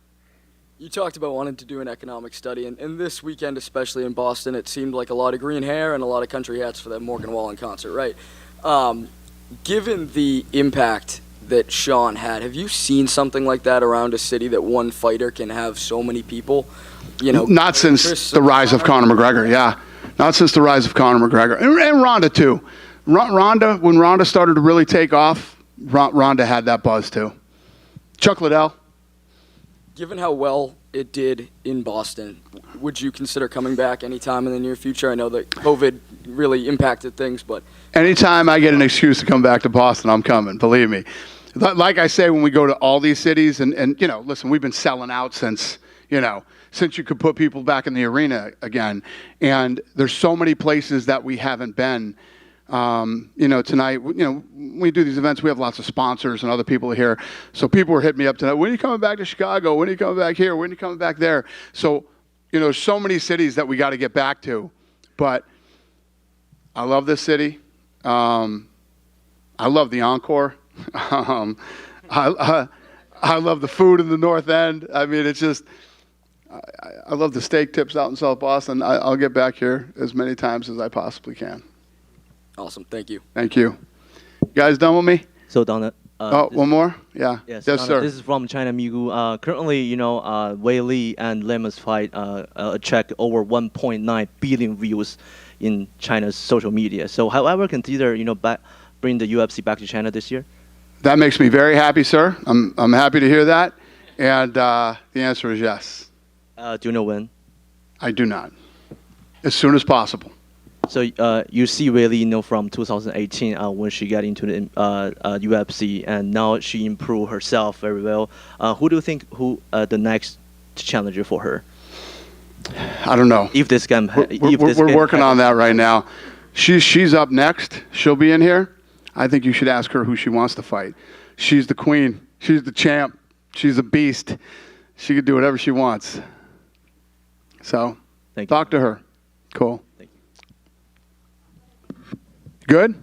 You talked about wanting to do an economic study, and this weekend, especially in Boston, it seemed like a lot of green hair and a lot of country hats for that Morgan Wallen concert, right? Given the impact that Sean had, have you seen something like that around a city that one fighter can have so many people? You know, not since the rise of Conor McGregor, yeah. Not since the rise of Conor McGregor. And Ronda, too. Ronda, when Ronda started to really take off, Ronda had that buzz, too. Chuck Liddell. Given how well it did in Boston, would you consider coming back anytime in the near future? I know that COVID really impacted things, but... Anytime I get an excuse to come back to Boston, I'm coming, believe me. Like I say, when we go to all these cities, and you know, listen, we've been selling out since you could put people back in the arena again. And there's so many places that we haven't been. Tonight, when we do these events, we have lots of sponsors and other people here. So people were hitting me up tonight. When are you coming back to Chicago? When are you coming back here? When are you coming back there? So, so many cities that we got to get back to. But I love this city. I love the Encore. I love the food in the North End. I mean, it's just, I love the steak tips out in South Boston. I'll get back here as many times as I possibly can. Awesome. Thank you. Thank you. You guys done with me? So Donna. One more? Yeah. Yes, Yes, Donna, sir. This is from China, Migu. Currently, Weili and Lemos fight attract over 1.9 billion views in China's social media. So, however, consider bring the UFC back to China this year. That makes me very happy, sir. I'm happy to hear that, and the answer is yes. Do you know when? I do not. As soon as possible. So you see Weili, from 2018 when she got into the UFC, and now she improved herself very well. Who do you think the next challenger for her? I don't know. If this game, we're working on that right now. She's up next. She'll be in here. I think you should ask her who she wants to fight. She's the queen. She's the champ. She's a beast. She could do whatever she wants. So, talk to her. Cool. Thank you. Good?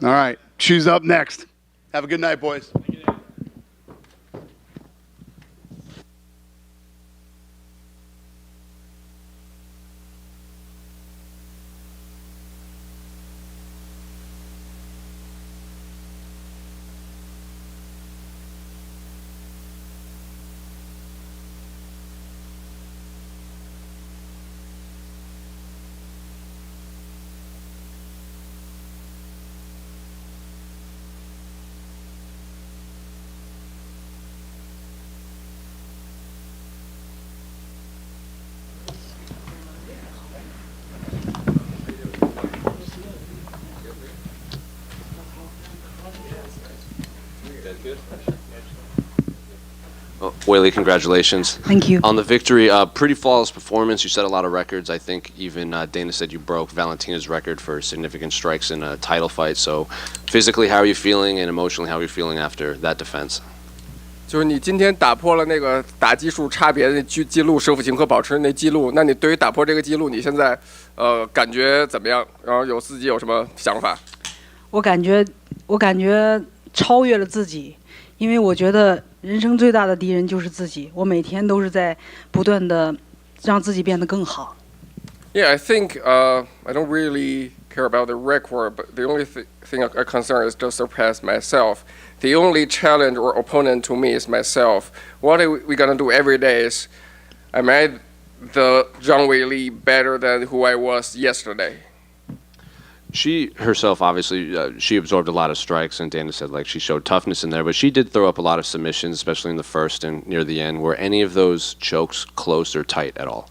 All right. She's up next. Have a good night, boys. Weili, congratulations. Thank you. On the victory, pretty flawless performance. You set a lot of records. I think even Dana said you broke Valentina's record for significant strikes in a title fight. So physically, how are you feeling, and emotionally, how are you feeling after that defense? 就是你今天打破了那个打击数差别的记录，舍甫琴科保持那记录。那你对于打破这个记录，你现在感觉怎么样？然后自己有什么想法？我感觉超越了自己，因为我觉得人生最大的敌人就是自己。我每天都是在不断的让自己变得更好。Yeah, I think I don't really care about the record, but the only thing I'm concerned is to surpass myself. The only challenge or opponent to me is myself. What are we gonna do every day is, am I the Zhang Weili better than who I was yesterday? She herself, obviously, she absorbed a lot of strikes, and Dana said she showed toughness in there, but she did throw up a lot of submissions, especially in the first and near the end. Were any of those chokes close or tight at all?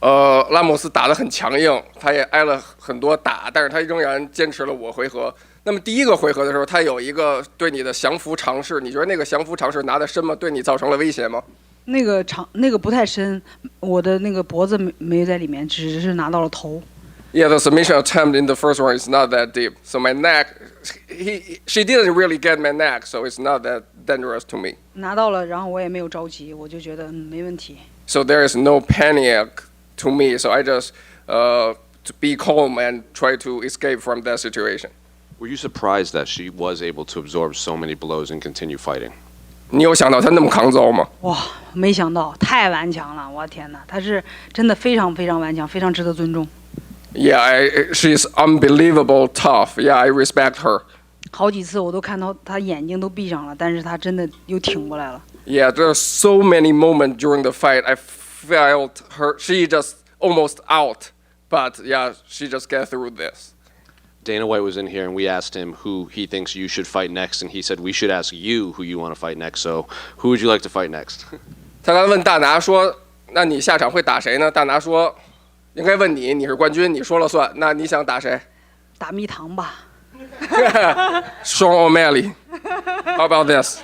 拉莫斯打得很强硬，他也挨了很多打，但是他仍然坚持了5回合。那么第一个回合的时候，他有一个对你的降服尝试，你觉得那个降服尝试拿得深吗？对你造成了威胁吗？那个不太深，我的那个脖子没在里面，只是拿到了头。Yeah, the submission attempt in the first one is not that deep. So my neck, she didn't really get my neck, so it's not that dangerous to me. 拿到了，然后我也没有着急，我就觉得没问题。So there is no panic to me, so I just to be calm and try to escape from that situation. Were you surprised that she was able to absorb so many blows and continue fighting? 你有想到她那么抗揍吗？哇，没想到，太顽强了！我天哪，她是真的非常非常顽强，非常值得尊重。Yeah, she's unbelievable tough. Yeah, I respect her. 好几次我都看到她眼睛都闭上了，但是她真的又挺过来了。Yeah, there are so many moments during the fight. I felt her. She just almost out, but yeah, she just get through this. Dana White was in here, and we asked him who he thinks you should fight next, and he said we should ask you who you want to fight next. So, who would you like to fight next? 他刚问大拿说：“那你下场会打谁呢？”大拿说：“应该问你，你是冠军，你说了算。那你想打谁？”打蜜糖吧。Sean O'Malley. How about this?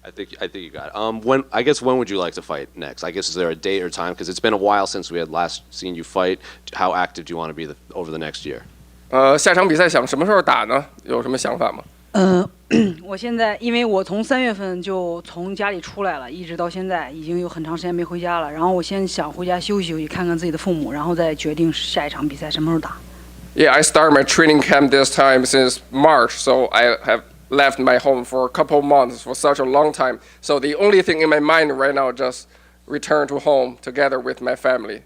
I think you got it. When would you like to fight next? I guess is there a date or time? Because it's been a while since we had last seen you fight. How active do you want to be over the next year? 下场比赛想什么时候打呢？有什么想法吗？我现在因为我从3月份就从家里出来了，一直到现在已经有很长时间没回家了。然后我先想回家休息休息，看看自己的父母，然后再决定下一场比赛什么时候打。Yeah, I started my training camp this time since March, so I have left my home for a couple months for such a long time. So the only thing in my mind right now is just return to home together with my family.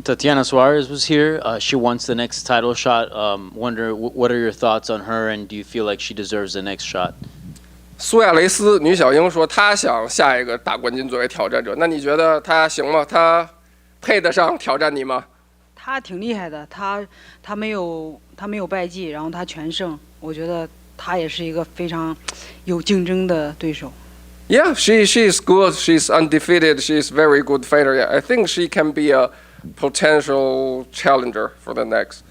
Tatiana Suarez was here. She wants the next title shot. Wonder what are your thoughts on her, and do you feel like she deserves the next shot? 苏亚雷斯女小鹰说她想下一个打冠军作为挑战者，那你觉得她行吗？她配得上挑战你吗？他挺厉害的，他没有败绩，然后他全胜，我觉得他也是一个非常有竞争的对手。Yeah, she's good. She's undefeated. She's very good fighter. Yeah, I think she can be a potential challenger for the next.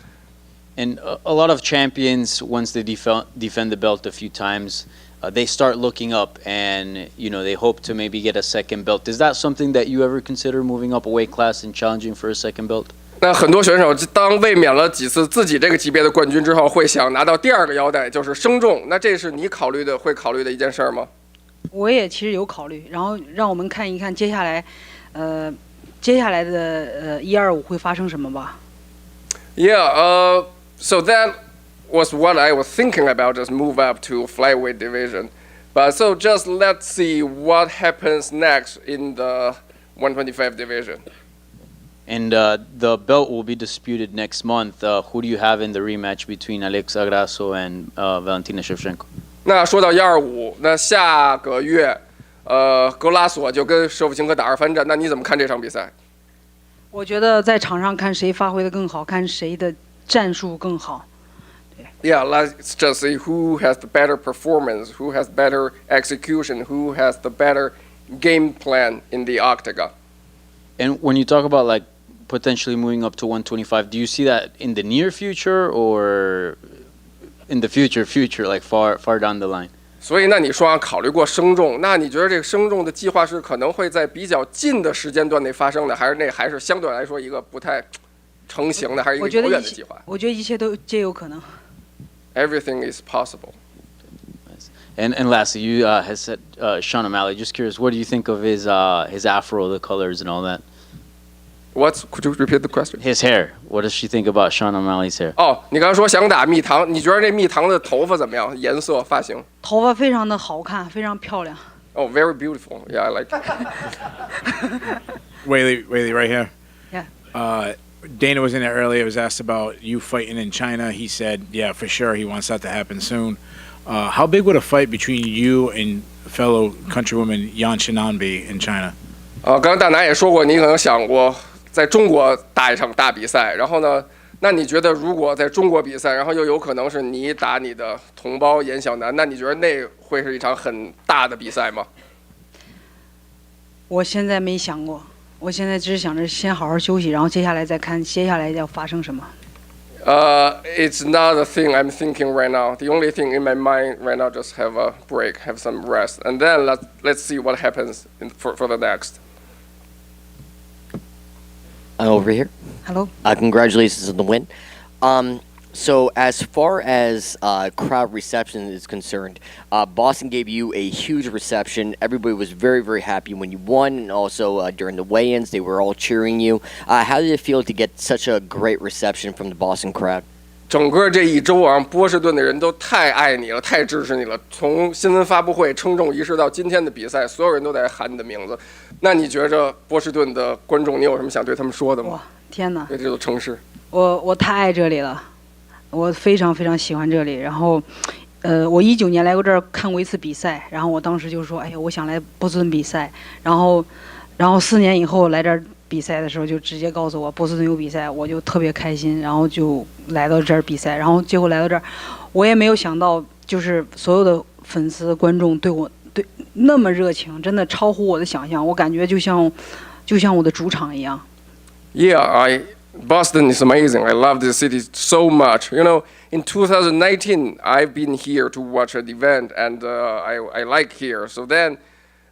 And a lot of champions, once they defend the belt a few times, they start looking up and they hope to maybe get a second belt. Is that something that you ever consider moving up a weight class and challenging for a second belt? 那很多选手当卫冕了几次自己这个级别的冠军之后，会想拿到第二个腰带，就是升重。那这是你会考虑的一件事吗？我也其实有考虑，然后让我们看一看接下来的125会发生什么吧。Yeah, so that was what I was thinking about, just move up to flyweight division. But so just let's see what happens next in the 125 division. And the belt will be disputed next month. Who do you have in the rematch between Alex Agrasso and Valentina Shevchenko? 那说到125，那下个月，格拉索就跟舍甫琴科打2番战，那你怎么看这场比赛？我觉得在场上看谁发挥的更好，看谁的战术更好。Yeah, let's just see who has the better performance, who has better execution, who has the better game plan in the octagon. And when you talk about like potentially moving up to 125, do you see that in the near future or in the future, like far down the line? 所以，那你说考虑过升重？那你觉得这个升重的计划是可能会在比较近的时间段内发生的，还是相对来说一个不太成型的，还是一个遥远的计划？我觉得一切都皆有可能。Everything is possible. And lastly, you has said Sean O'Malley. Just curious, what do you think of his afro, the colors, and all that? Could you repeat the question? His hair. What does she think about Sean O'Malley's hair? 哦，你刚刚说想打蜜糖，你觉得这蜜糖的头发怎么样？颜色、发型？头发非常的好看，非常漂亮。Oh, very beautiful. Yeah, I like it. Weili, right here. Yeah. Dana was in there earlier. Was asked about you fighting in China. He said, yeah, for sure, he wants that to happen soon. How big would a fight between you and fellow countrywoman Yan Xinan be in China? 刚刚大拿也说过，你可能想过在中国打一场大比赛，然后呢，那你觉得如果在中国比赛，然后又有可能是你打你的同胞严小南，那你觉得那会是一场很大的比赛吗？我现在没想过，我现在只是想着先好好休息，然后接下来再看接下来要发生什么。It's not a thing I'm thinking right now. The only thing in my mind right now, just have a break, have some rest, and then let's see what happens for the next. Over here. Hello. Congratulations on the win. So as far as crowd reception is concerned, Boston gave you a huge reception. Everybody was very, very happy when you won, and also during the weigh-ins, they were all cheering you. How did it feel to get such a great reception from the Boston crowd? 整个这一周啊，波士顿的人都太爱你了，太支持你了。从新闻发布会、称重仪式到今天的比赛，所有人都在喊你的名字。那你觉着波士顿的观众，你有什么想对他们说的吗？哇，天哪！对这座城市，我太爱这里了，我非常非常喜欢这里。然后，我19年来过这儿看过一次比赛，然后我当时就说，哎呀，我想来波士顿比赛。然后4年以后来这儿比赛的时候，就直接告诉我波士顿有比赛，我就特别开心，然后就来到这儿比赛。然后结果来到这儿，我也没有想到，就是所有的粉丝观众对那么热情，真的超乎我的想象。我感觉就像我的主场一样。Yeah, Boston is amazing. I love this city so much. You know, in 2019, I've been here to watch an event, and I like here. So then,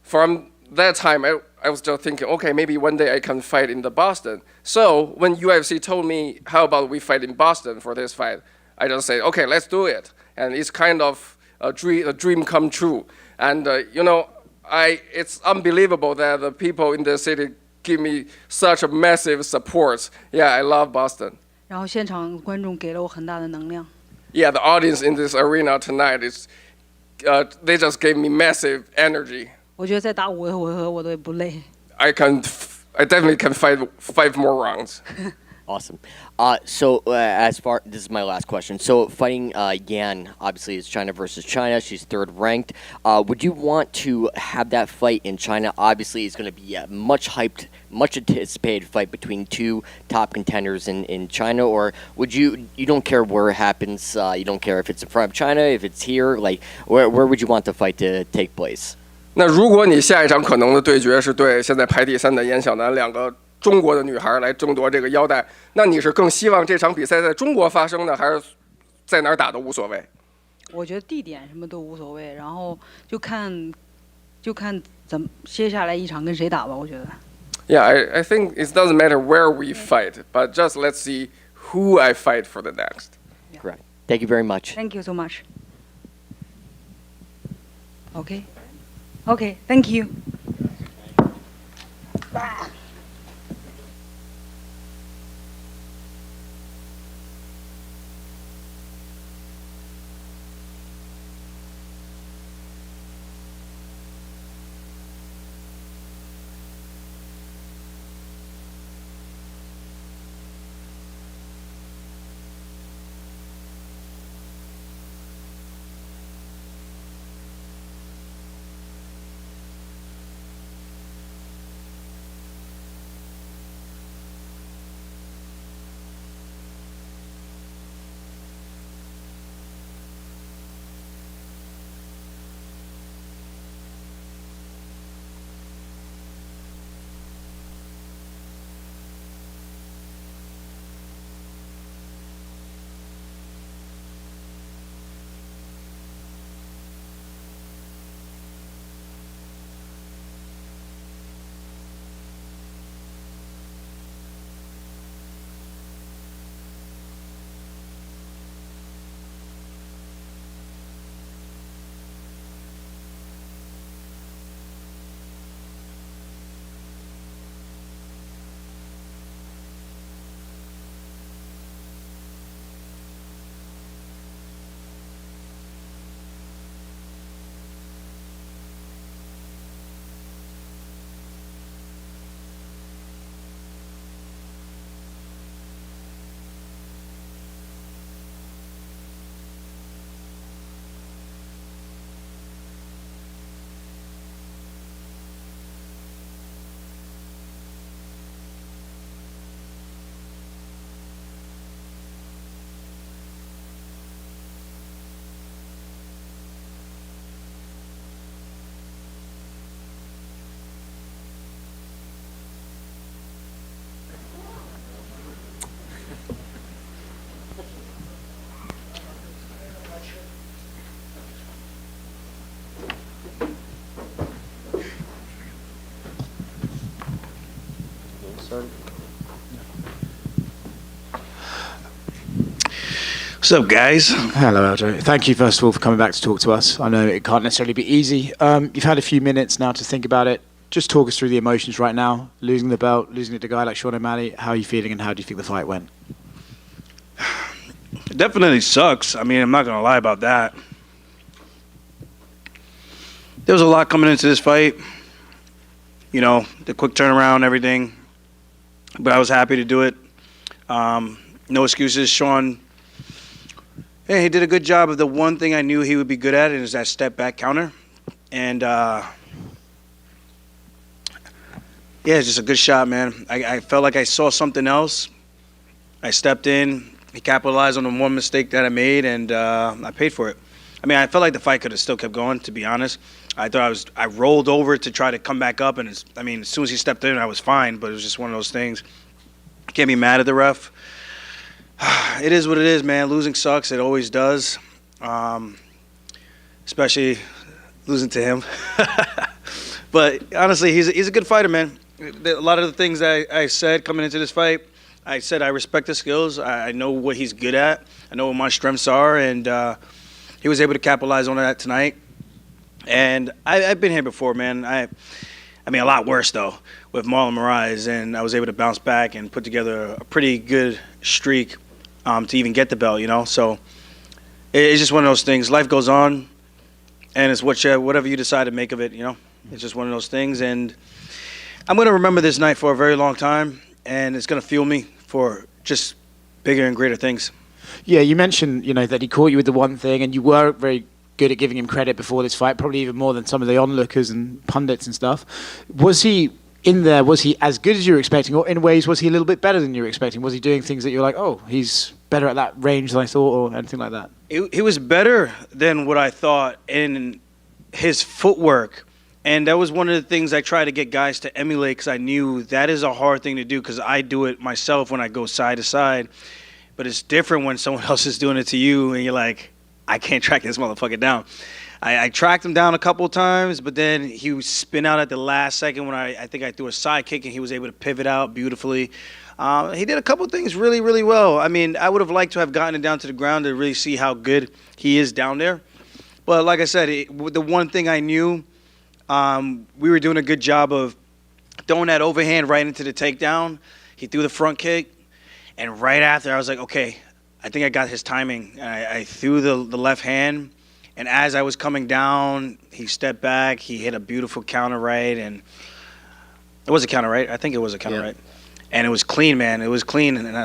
from that time, I was just thinking, okay, maybe one day I can fight in the Boston. So when UFC told me, how about we fight in Boston for this fight, I just said, okay, let's do it. And it's kind of a dream come true. And it's unbelievable that the people in the city give me such a massive support. Yeah, I love Boston. 然后现场观众给了我很大的能量。Yeah, the audience in this arena tonight is they just gave me massive energy. 我觉得再打5个回合我都也不累。I definitely can fight 5 more rounds. Awesome. This is my last question. So fighting Yan, obviously it's China versus China. She's 3rd ranked. Would you want to have that fight in China? Obviously it's going to be a much hyped, much anticipated fight between 2 top contenders in China, or would you don't care where it happens? You don't care if it's in front of China, if it's here, like where would you want the fight to take place? 那如果你下一场可能的对决是对现在排第3的严小楠2个中国的女孩来争夺这个腰带，那你是更希望这场比赛在中国发生呢，还是在哪儿打都无所谓？我觉得地点什么都无所谓，然后就看怎么接下来一场跟谁打吧，我觉得。Yeah, I think it doesn't matter where we fight, but just let's see who I fight for the next. Correct. Thank you very much. Thank you so much. Okay. Okay. Thank you. What's up, guys? Hello, Aljo. Thank you, first of all, for coming back to talk to us. I know it can't necessarily be easy. You've had a few minutes now to think about it. Just talk us through the emotions right now. Losing the belt, losing it to a guy like Sean O'Malley. How are you feeling, and how do you think the fight went? It definitely sucks. I mean, I'm not going to lie about that. There was a lot coming into this fight. You know, the quick turnaround, everything. But I was happy to do it. No excuses. Sean, hey, he did a good job of the one thing I knew he would be good at, and is that step back counter. And, yeah, it's just a good shot, man. I felt like I saw something else. I stepped in. He capitalized on the one mistake that I made, and I paid for it. I mean, I felt like the fight could have still kept going, to be honest. I rolled over to try to come back up, and as soon as he stepped in, I was fine, but it was just one of those things. Can't be mad at the ref. It is what it is, man. Losing sucks. It always does. Especially losing to him. But honestly, he's a good fighter, man. A lot of the things I said coming into this fight, I said I respect his skills. I know what he's good at. I know what my strengths are, and he was able to capitalize on that tonight. And I've been here before, man. I mean, a lot worse, though, with Marlon Moraes, and I was able to bounce back and put together a pretty good streak to even get the belt, you know? So it's just one of those things. Life goes on. and it's whatever you decide to make of it. It's just one of those things, and I'm gonna remember this night for a very long time, and it's gonna fuel me for just bigger and greater things. Yeah, you mentioned, that he caught you with the one thing, and you were very good at giving him credit before this fight, probably even more than some of the onlookers and pundits and stuff. Was he in there? Was he as good as you were expecting, or in ways was he a little bit better than you were expecting? Was he doing things that you're like, oh, he's better at that range than I thought, or anything like that? He was better than what I thought in his footwork. And that was one of the things I try to get guys to emulate, because I knew that is a hard thing to do, because I do it myself when I go side to side. But it's different when someone else is doing it to you and you're like, I can't track this motherfucker down. I tracked him down a couple of times, but then he would spin out at the last second when I think I threw a side kick and he was able to pivot out beautifully. He did a couple of things really, really well. I mean, I would have liked to have gotten it down to the ground to really see how good he is down there. But like I said, the one thing I knew, we were doing a good job of throwing that overhand right into the takedown. He threw the front kick, and right after I was like, okay, I think I got his timing. I threw the left hand, and as I was coming down, he stepped back. He hit a beautiful counter right, and it was a counter right. I think it was a counter right, and it was clean, man. It was clean, and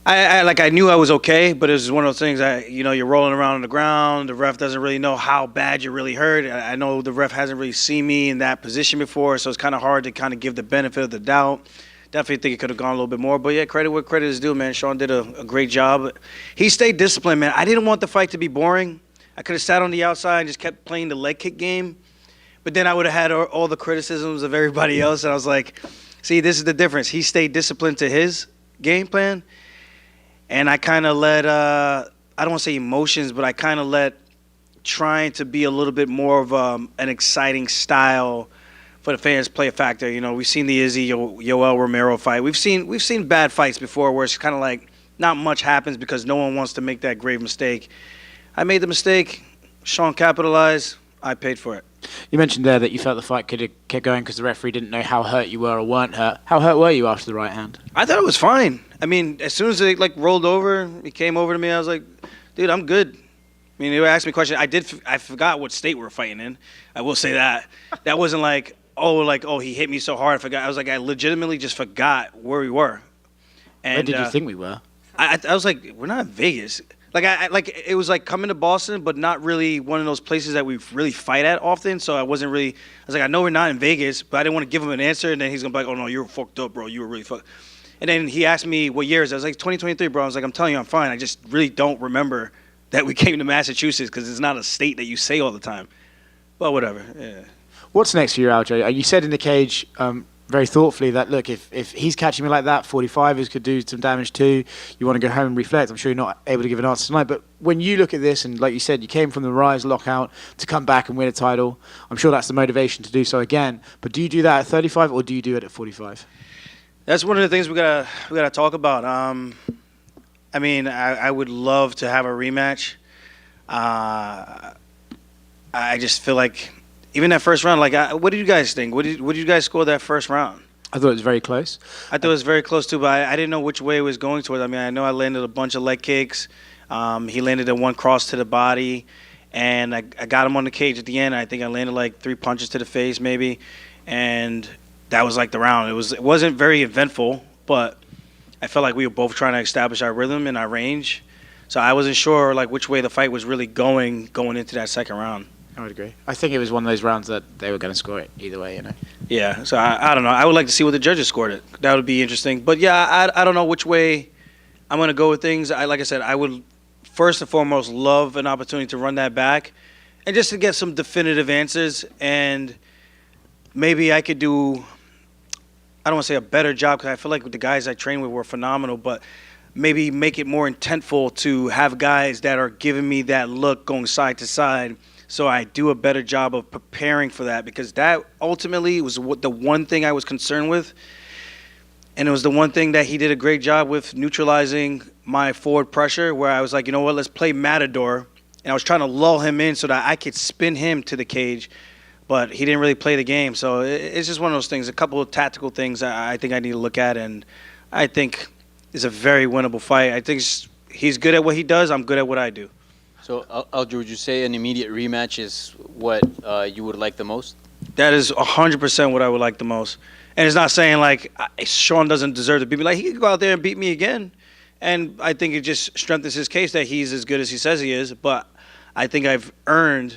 I knew I was okay, but it was one of those things. You're rolling around on the ground. The ref doesn't really know how bad you're really hurt. I know the ref hasn't really seen me in that position before, so it's kind of hard to kind of give the benefit of the doubt. Definitely think it could have gone a little bit more, but yeah, credit where credit is due, man. Sean did a great job. He stayed disciplined, man. I didn't want the fight to be boring. I could have sat on the outside and just kept playing the leg kick game, but then I would have had all the criticisms of everybody else, and I was like, see, this is the difference. He stayed disciplined to his game plan, and I kind of let, I don't want to say emotions, but I kind of let trying to be a little bit more of an exciting style for the fans play a factor. We've seen the Izzy Yoel Romero fight. We've seen bad fights before where it's kind of like not much happens because no one wants to make that grave mistake. I made the mistake. Sean capitalized. I paid for it. You mentioned there that you felt the fight could have kept going because the referee didn't know how hurt you were or weren't hurt. How hurt were you after the right hand? I thought it was fine. I mean, as soon as it rolled over, he came over to me. I was like, dude, I'm good. I mean, they asked me a question. I forgot what state we were fighting in. I will say that. That wasn't like, oh, he hit me so hard. I forgot. I was like, I legitimately just forgot where we were. And, where did you think we were? I was like, we're not in Vegas. It was like coming to Boston, but not really one of those places that we really fight at often. So I was like, I know we're not in Vegas, but I didn't want to give him an answer. And then he's going to be like, oh, no, you were fucked up, bro. You were really fucked. And then he asked me what years. I was like, 2023, bro. I was like, I'm telling you, I'm fine. I just really don't remember that we came to Massachusetts because it's not a state that you say all the time. But whatever, yeah. What's next for you, Aljo? You said in the cage very thoughtfully that, look, if he's catching me like that, 45ers could do some damage too. You want to go home and reflect. I'm sure you're not able to give an answer tonight. But when you look at this, and like you said, you came from the Rise lockout to come back and win a title, I'm sure that's the motivation to do so again. But do you do that at 35 or do you do it at 45? That's one of the things we gotta talk about. I mean, I would love to have a rematch. I just feel like even that first round, what did you guys think? What did you guys score that first round? I thought it was very close. I thought it was very close too, but I didn't know which way it was going towards. I mean, I know I landed a bunch of leg kicks. He landed a one cross to the body, and I got him on the cage at the end. I think I landed like 3 punches to the face maybe, and that was like the round. It wasn't very eventful, but I felt like we were both trying to establish our rhythm and our range. So I wasn't sure which way the fight was really going into that second round. I would agree. I think it was one of those rounds that they were going to score it either way, Yeah, so I don't know. I would like to see what the judges scored it. That would be interesting. But yeah, I don't know which way I'm going to go with things. Like I said, I would first and foremost love an opportunity to run that back and just to get some definitive answers. And maybe I could do, I don't want to say a better job because I feel like the guys I trained with were phenomenal, but maybe make it more intentful to have guys that are giving me that look going side to side. So I do a better job of preparing for that because that ultimately was the one thing I was concerned with. And it was the one thing that he did a great job with neutralizing my forward pressure where I was like, you know what, let's play Matador. And I was trying to lull him in so that I could spin him to the cage. But he didn't really play the game. So it's just one of those things, a couple of tactical things I think I need to look at. And I think it's a very winnable fight. I think he's good at what he does. I'm good at what I do. So, Aljo, would you say an immediate rematch is what you would like the most? That is 100% what I would like the most. And it's not saying like Sean doesn't deserve to beat me. Like, he could go out there and beat me again. And I think it just strengthens his case that he's as good as he says he is. But I think I've earned,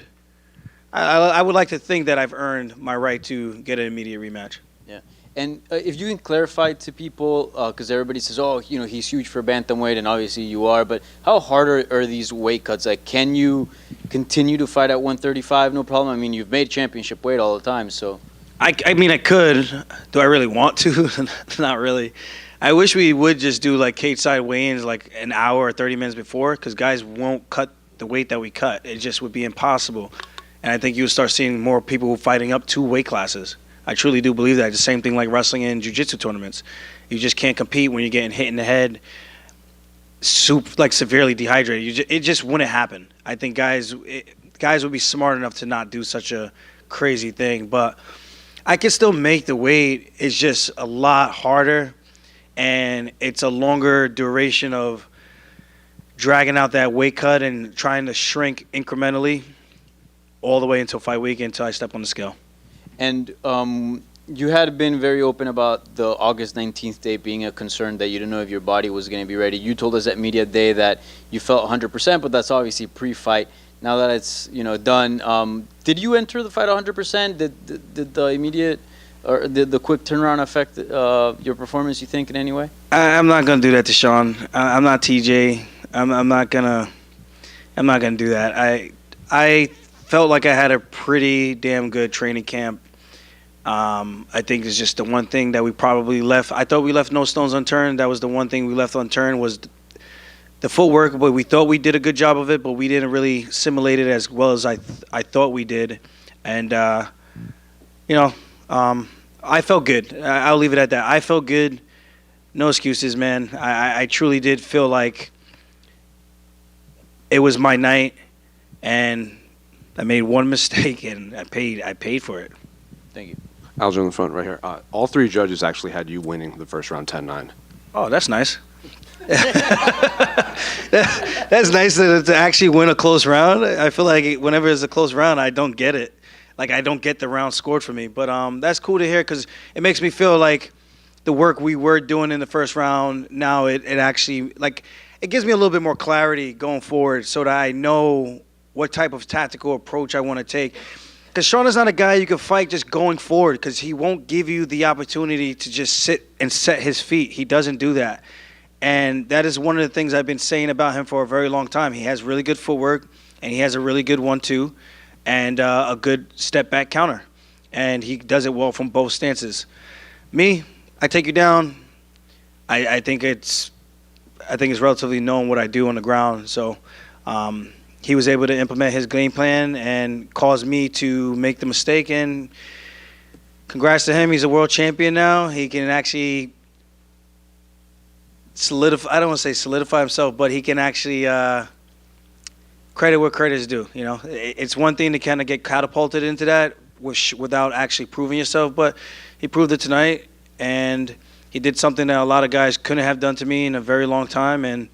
I would like to think that I've earned my right to get an immediate rematch. Yeah. And if you can clarify to people, because everybody says, oh, you know, he's huge for bantamweight, and obviously you are, but how hard are these weight cuts? Like, can you continue to fight at 135? No problem. I mean, you've made championship weight all the time, so. I mean, I could. Do I really want to? Not really. I wish we would just do like cage side weigh-ins like an hour or 30 minutes before, because guys won't cut the weight that we cut. It just would be impossible. And I think you would start seeing more people fighting up 2 weight classes. I truly do believe that. It's the same thing like wrestling and jiu-jitsu tournaments. You just can't compete when you're getting hit in the head, like severely dehydrated. It just wouldn't happen. I think guys would be smart enough to not do such a crazy thing. But I can still make the weight. It's just a lot harder, and it's a longer duration of dragging out that weight cut and trying to shrink incrementally all the way until fight week, until I step on the scale. And you had been very open about the August 19th date being a concern, that you didn't know if your body was going to be ready. You told us at media day that you felt 100%, but that's obviously pre-fight. Now that it's done, did you enter the fight 100%? Did the immediate or the quick turnaround affect your performance, you think, in any way? I'm not gonna do that to Sean. I'm not TJ. I'm not gonna do that. I felt like I had a pretty damn good training camp. I think it's just the one thing that we probably left. I thought we left no stones unturned. That was the one thing we left unturned, was the footwork. But we thought we did a good job of it, but we didn't really simulate it as well as I thought we did. And I felt good. I'll leave it at that. I felt good. No excuses, man. I truly did feel like it was my night, and I made one mistake, and I paid for it. Thank you. Aljo in the front right here. All 3 judges actually had you winning the first round 10-9. Oh, that's nice. That's nice to actually win a close round. I feel like whenever it's a close round, I don't get it. Like, I don't get the round scored for me. But that's cool to hear, because it makes me feel like the work we were doing in the first round, now it actually, like, it gives me a little bit more clarity going forward, so that I know what type of tactical approach I want to take. Because Sean is not a guy you can fight just going forward, because he won't give you the opportunity to just sit and set his feet. He doesn't do that. And that is one of the things I've been saying about him for a very long time. He has really good footwork, and he has a really good 1-2, and a good step-back counter. And he does it well from both stances. Me, I take you down. I think it's relatively known what I do on the ground. So he was able to implement his game plan and cause me to make the mistake. And congrats to him. He's a world champion now. He can actually solidify. I don't want to say solidify himself, but he can actually credit where credit is due. It's one thing to kind of get catapulted into that without actually proving yourself, but he proved it tonight, and he did something that a lot of guys couldn't have done to me in a very long time, and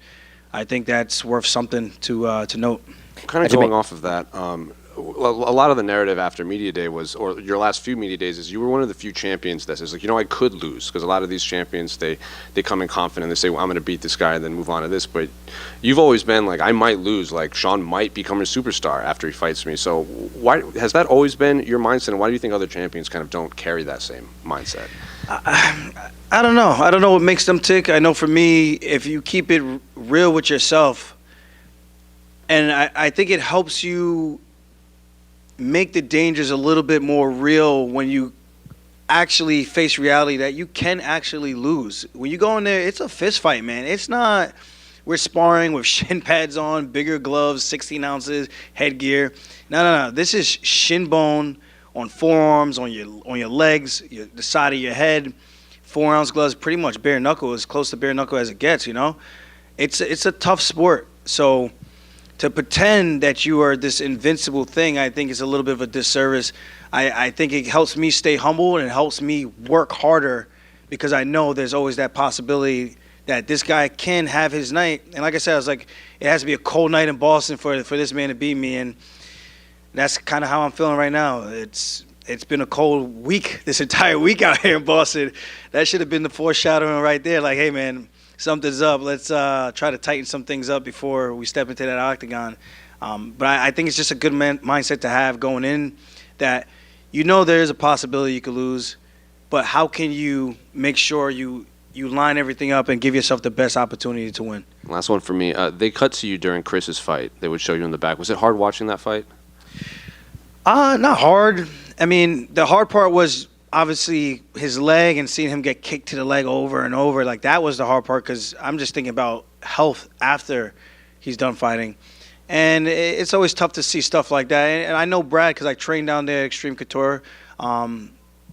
I think that's worth something to note. Kind of going off of that, a lot of the narrative after media day was, or your last few media days, is you were one of the few champions that says, like, I could lose, because a lot of these champions, they come in confident, they say, well, I'm going to beat this guy and then move on to this. But you've always been like, I might lose, like Sean might become a superstar after he fights me. So why has that always been your mindset, and why do you think other champions kind of don't carry that same mindset? I don't know. I don't know what makes them tick. I know for me, if you keep it real with yourself, and I think it helps you make the dangers a little bit more real when you actually face reality that you can actually lose. When you go in there, it's a fist fight, man. It's not we're sparring with shin pads on, bigger gloves, 16 ounces, headgear. No. This is shin bone on forearms, on your legs, the side of your head. 4-ounce gloves, pretty much bare knuckle, as close to bare knuckle as it gets. It's a tough sport. So to pretend that you are this invincible thing, I think is a little bit of a disservice. I think it helps me stay humble, and it helps me work harder, because I know there's always that possibility that this guy can have his night. And like I said, I was like, it has to be a cold night in Boston for this man to beat me, and that's kind of how I'm feeling right now. It's been a cold week, this entire week out here in Boston. That should have been the foreshadowing right there. Like, hey, man, something's up. Let's try to tighten some things up before we step into that octagon. But I think it's just a good mindset to have going in, that there is a possibility you could lose, but how can you make sure you line everything up and give yourself the best opportunity to win? Last one for me. They cut to you during Chris's fight. They would show you in the back. Was it hard watching that fight? Not hard. I mean, the hard part was obviously his leg and seeing him get kicked to the leg over and over. Like, that was the hard part, because I'm just thinking about health after he's done fighting. And it's always tough to see stuff like that. And I know Brad, because I trained down there at Extreme Couture.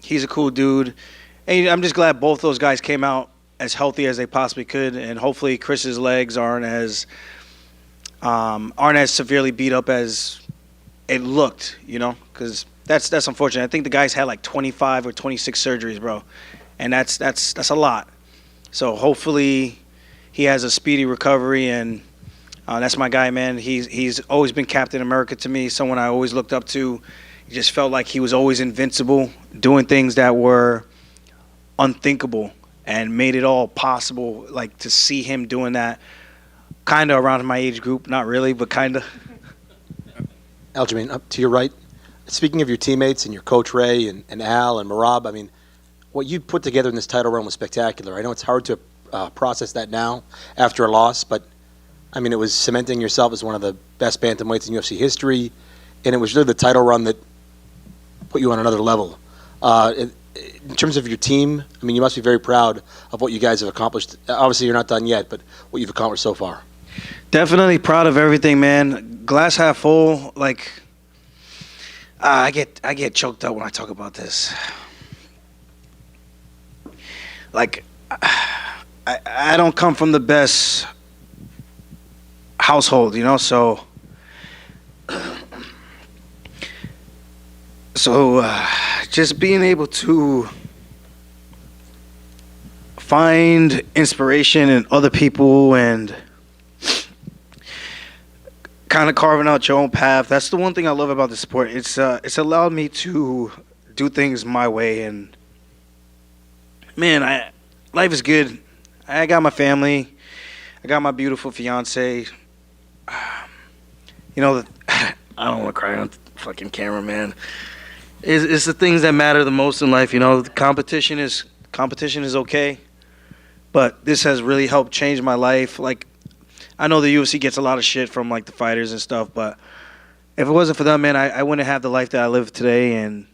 He's a cool dude. And I'm just glad both those guys came out as healthy as they possibly could. And hopefully Chris's legs aren't as severely beat up as it looked, because that's unfortunate. I think the guy's had like 25 or 26 surgeries, bro. And that's a lot. So hopefully he has a speedy recovery, and that's my guy, man. He's always been Captain America to me, someone I always looked up to. He just felt like he was always invincible, doing things that were unthinkable, and made it all possible. Like, to see him doing that kind of around my age group, not really, but kind of. Aljamain, up to your right, speaking of your teammates and your coach Ray and Al and Marab, I mean, what you put together in this title run was spectacular. I know it's hard to process that now after a loss, but I mean, it was cementing yourself as one of the best bantamweights in UFC history, and it was really the title run that put you on another level. In terms of your team, I mean, you must be very proud of what you guys have accomplished. Obviously, you're not done yet, but what you've accomplished so far. Definitely proud of everything, man. Glass half full. Like, I get choked up when I talk about this. Like, I don't come from the best household, so just being able to find inspiration in other people and kind of carving out your own path. That's the one thing I love about the sport. It's allowed me to do things my way, and man, life is good. I got my family. I got my beautiful fiance. I don't want to cry on fucking camera, man. It's the things that matter the most in life. The competition is okay, but this has really helped change my life. Like, I know the UFC gets a lot of shit from like the fighters and stuff, but if it wasn't for them, man, I wouldn't have the life that I live today. And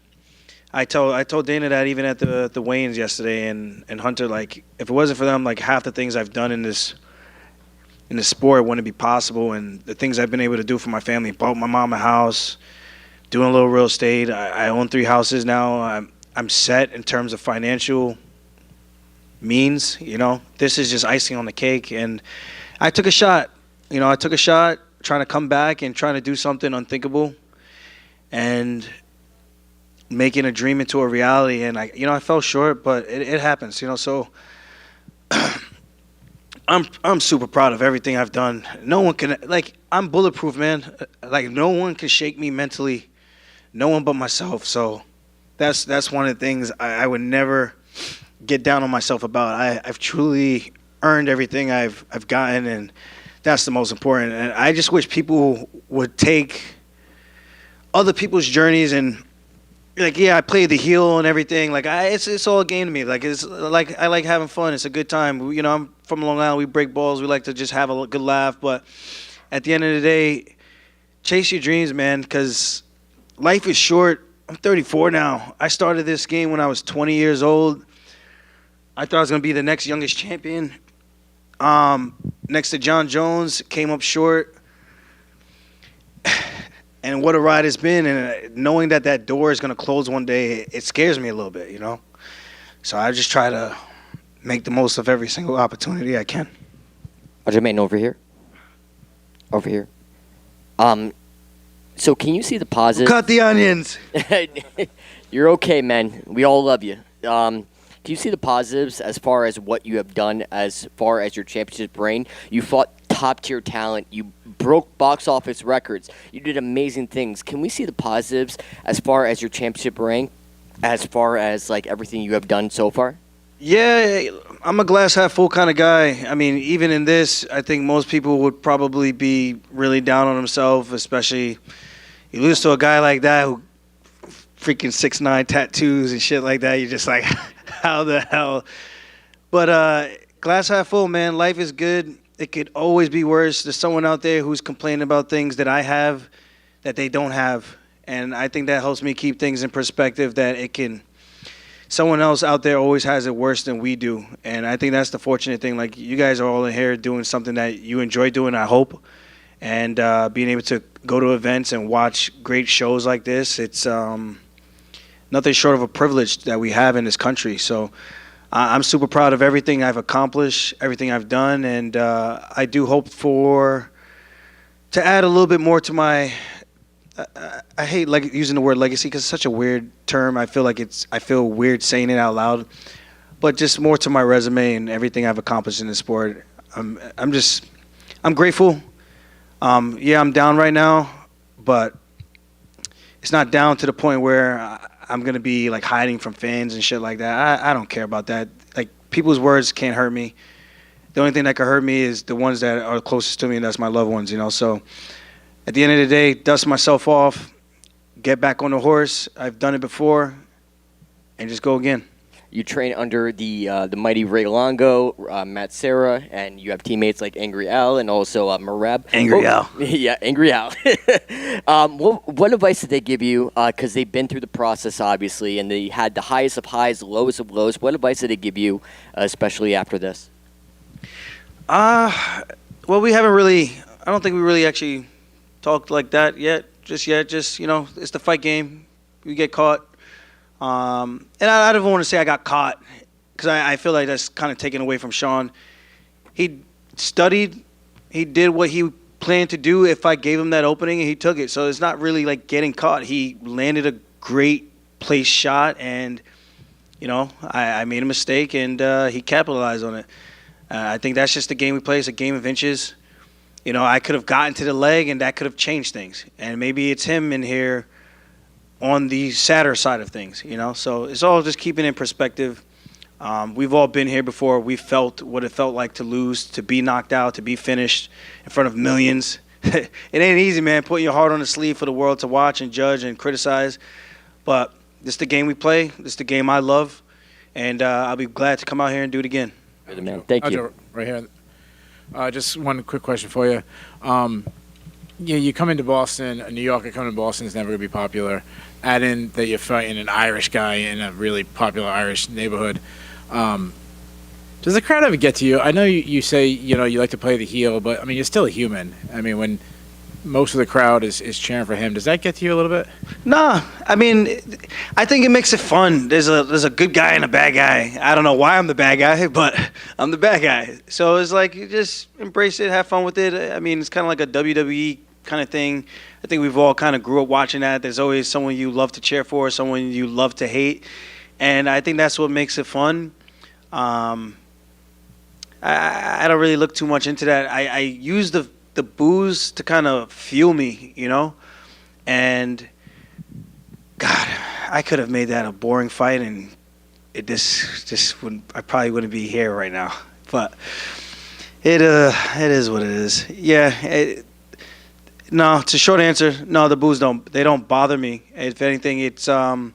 I told Dana that even at the weigh-ins yesterday, and Hunter, like, if it wasn't for them, like, half the things I've done in this sport wouldn't be possible. And the things I've been able to do for my family, bought my mom a house, doing a little real estate. I own 3 houses now. I'm set in terms of financial means. This is just icing on the cake. And I took a shot. I took a shot trying to come back and trying to do something unthinkable and making a dream into a reality. And I fell short, but it happens. So I'm super proud of everything I've done. No one can, like, I'm bulletproof, man. Like, no one can shake me mentally. No one but myself. So that's one of the things I would never get down on myself about. I've truly earned everything I've gotten, and that's the most important. And I just wish people would take other people's journeys and, like, yeah, I play the heel and everything. Like, it's all a game to me. Like, it's like I like having fun. It's a good time. I'm from Long Island. We break balls. We like to just have a good laugh. But at the end of the day, chase your dreams, man, because life is short. I'm 34 now. I started this game when I was 20 years old. I thought I was going to be the next youngest champion. Next to John Jones, came up short. And what a ride it's been. And knowing that door is going to close one day, it scares me a little bit, So I just try to make the most of every single opportunity I can. Aljamain, over here. Over here. So can you see the positive? Cut the onions. You're okay, man. We all love you. Can do you see the positives as far as what you have done as far as your championship reign? You fought top-tier talent. You broke box office records. You did amazing things. Can we see the positives as far as your championship reign, as far as like everything you have done so far? Yeah, I'm a glass half full kind of guy. I mean, even in this, I think most people would probably be really down on himself, especially you lose to a guy like that who freaking 6'9" tattoos and shit like that. You're just like, how the hell? But glass half full, man. Life is good. It could always be worse. There's someone out there who's complaining about things that I have that they don't have. And I think that helps me keep things in perspective, that it can – someone else out there always has it worse than we do. And I think that's the fortunate thing. Like, you guys are all in here doing something that you enjoy doing, I hope. And being able to go to events and watch great shows like this, it's nothing short of a privilege that we have in this country. So I'm super proud of everything I've accomplished, everything I've done, and I do hope to add a little bit more to my. I hate using the word legacy because it's such a weird term. I feel weird saying it out loud, but just more to my resume and everything I've accomplished in the sport. I'm grateful. Yeah, I'm down right now, but it's not down to the point where I'm going to be like hiding from fans and shit like that. I don't care about that. Like, people's words can't hurt me. The only thing that can hurt me is the ones that are closest to me, and that's my loved ones, you know. So at the end of the day, dust myself off, get back on the horse. I've done it before, and just go again. You train under the mighty Ray Longo, Matt Serra, and you have teammates like Angry Al and also Marab. Angry Al. Yeah, Angry Al. What advice did they give you? Because they've been through the process, obviously, and they had the highest of highs, lowest of lows. What advice did they give you, especially after this? Well, we haven't really – I don't think we really actually talked like that yet. Just, you know, it's the fight game. We get caught. And I don't want to say I got caught because I feel like that's kind of taken away from Sean. He studied. He did what he planned to do if I gave him that opening, and he took it. So it's not really like getting caught. He landed a great place shot, and, you know, I made a mistake, and he capitalized on it. I think that's just the game we play. It's a game of inches. You know, I could have gotten to the leg, and that could have changed things. And maybe it's him in here on the sadder side of things, you know. So it's all just keeping in perspective. We've all been here before. We felt what it felt like to lose, to be knocked out, to be finished in front of millions. It ain't easy, man, putting your heart on the sleeve for the world to watch and judge and criticize. But this is the game we play. This is the game I love. And I'll be glad to come out here and do it again. Thank you. Right here. Just one quick question for you. Yeah, you come into Boston, a New Yorker coming to Boston is never going to be popular. Add in that you're fighting an Irish guy in a really popular Irish neighborhood. Does the crowd ever get to you? I know you say, you know, you like to play the heel, but, I mean, you're still a human. I mean, when most of the crowd is cheering for him, does that get to you a little bit? Nah, I mean, I think it makes it fun. There's a good guy and a bad guy. I don't know why I'm the bad guy, but I'm the bad guy. So it's like, you just embrace it, have fun with it. I mean, it's kind of like a WWE kind of thing. I think we've all kind of grew up watching that. There's always someone you love to cheer for, someone you love to hate, and I think that's what makes it fun. I don't really look too much into that. I use the booze to kind of fuel me, you know? And, God, I could have made that a boring fight, and I probably wouldn't be here right now. But it is what it is. Yeah, no, it's a short answer. No, the booze don't bother me. If anything, it's I'm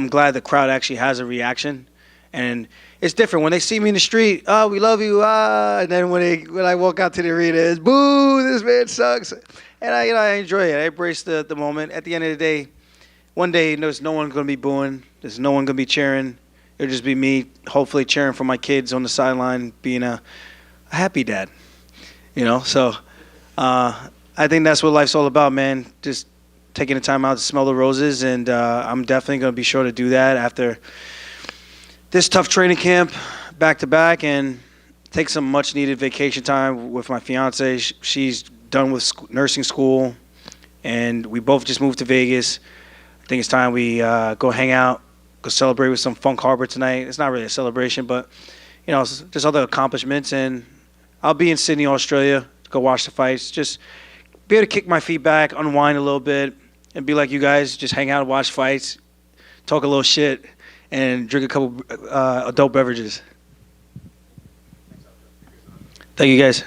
glad the crowd actually has a reaction, and it's different when they see me in the street. Oh, we love you. And then when I walk out to the arena, it's boo. This man sucks. And I enjoy it. I embrace the moment. At the end of the day, one day there's no one going to be booing. There's no one going to be cheering. It'll just be me, hopefully cheering for my kids on the sideline, being a happy dad. You know, so. I think that's what life's all about, man. Just taking the time out to smell the roses, and I'm definitely going to be sure to do that after this tough training camp, back-to-back, and take some much-needed vacation time with my fiance. She's done with nursing school, and we both just moved to Vegas. I think it's time we go hang out, go celebrate with some Funk Harbor tonight. It's not really a celebration, but it's just other accomplishments. And I'll be in Sydney, Australia, to go watch the fights. Just be able to kick my feet back, unwind a little bit, and be like you guys. Just hang out, watch fights, talk a little shit, and drink a couple adult beverages. Thank you, guys.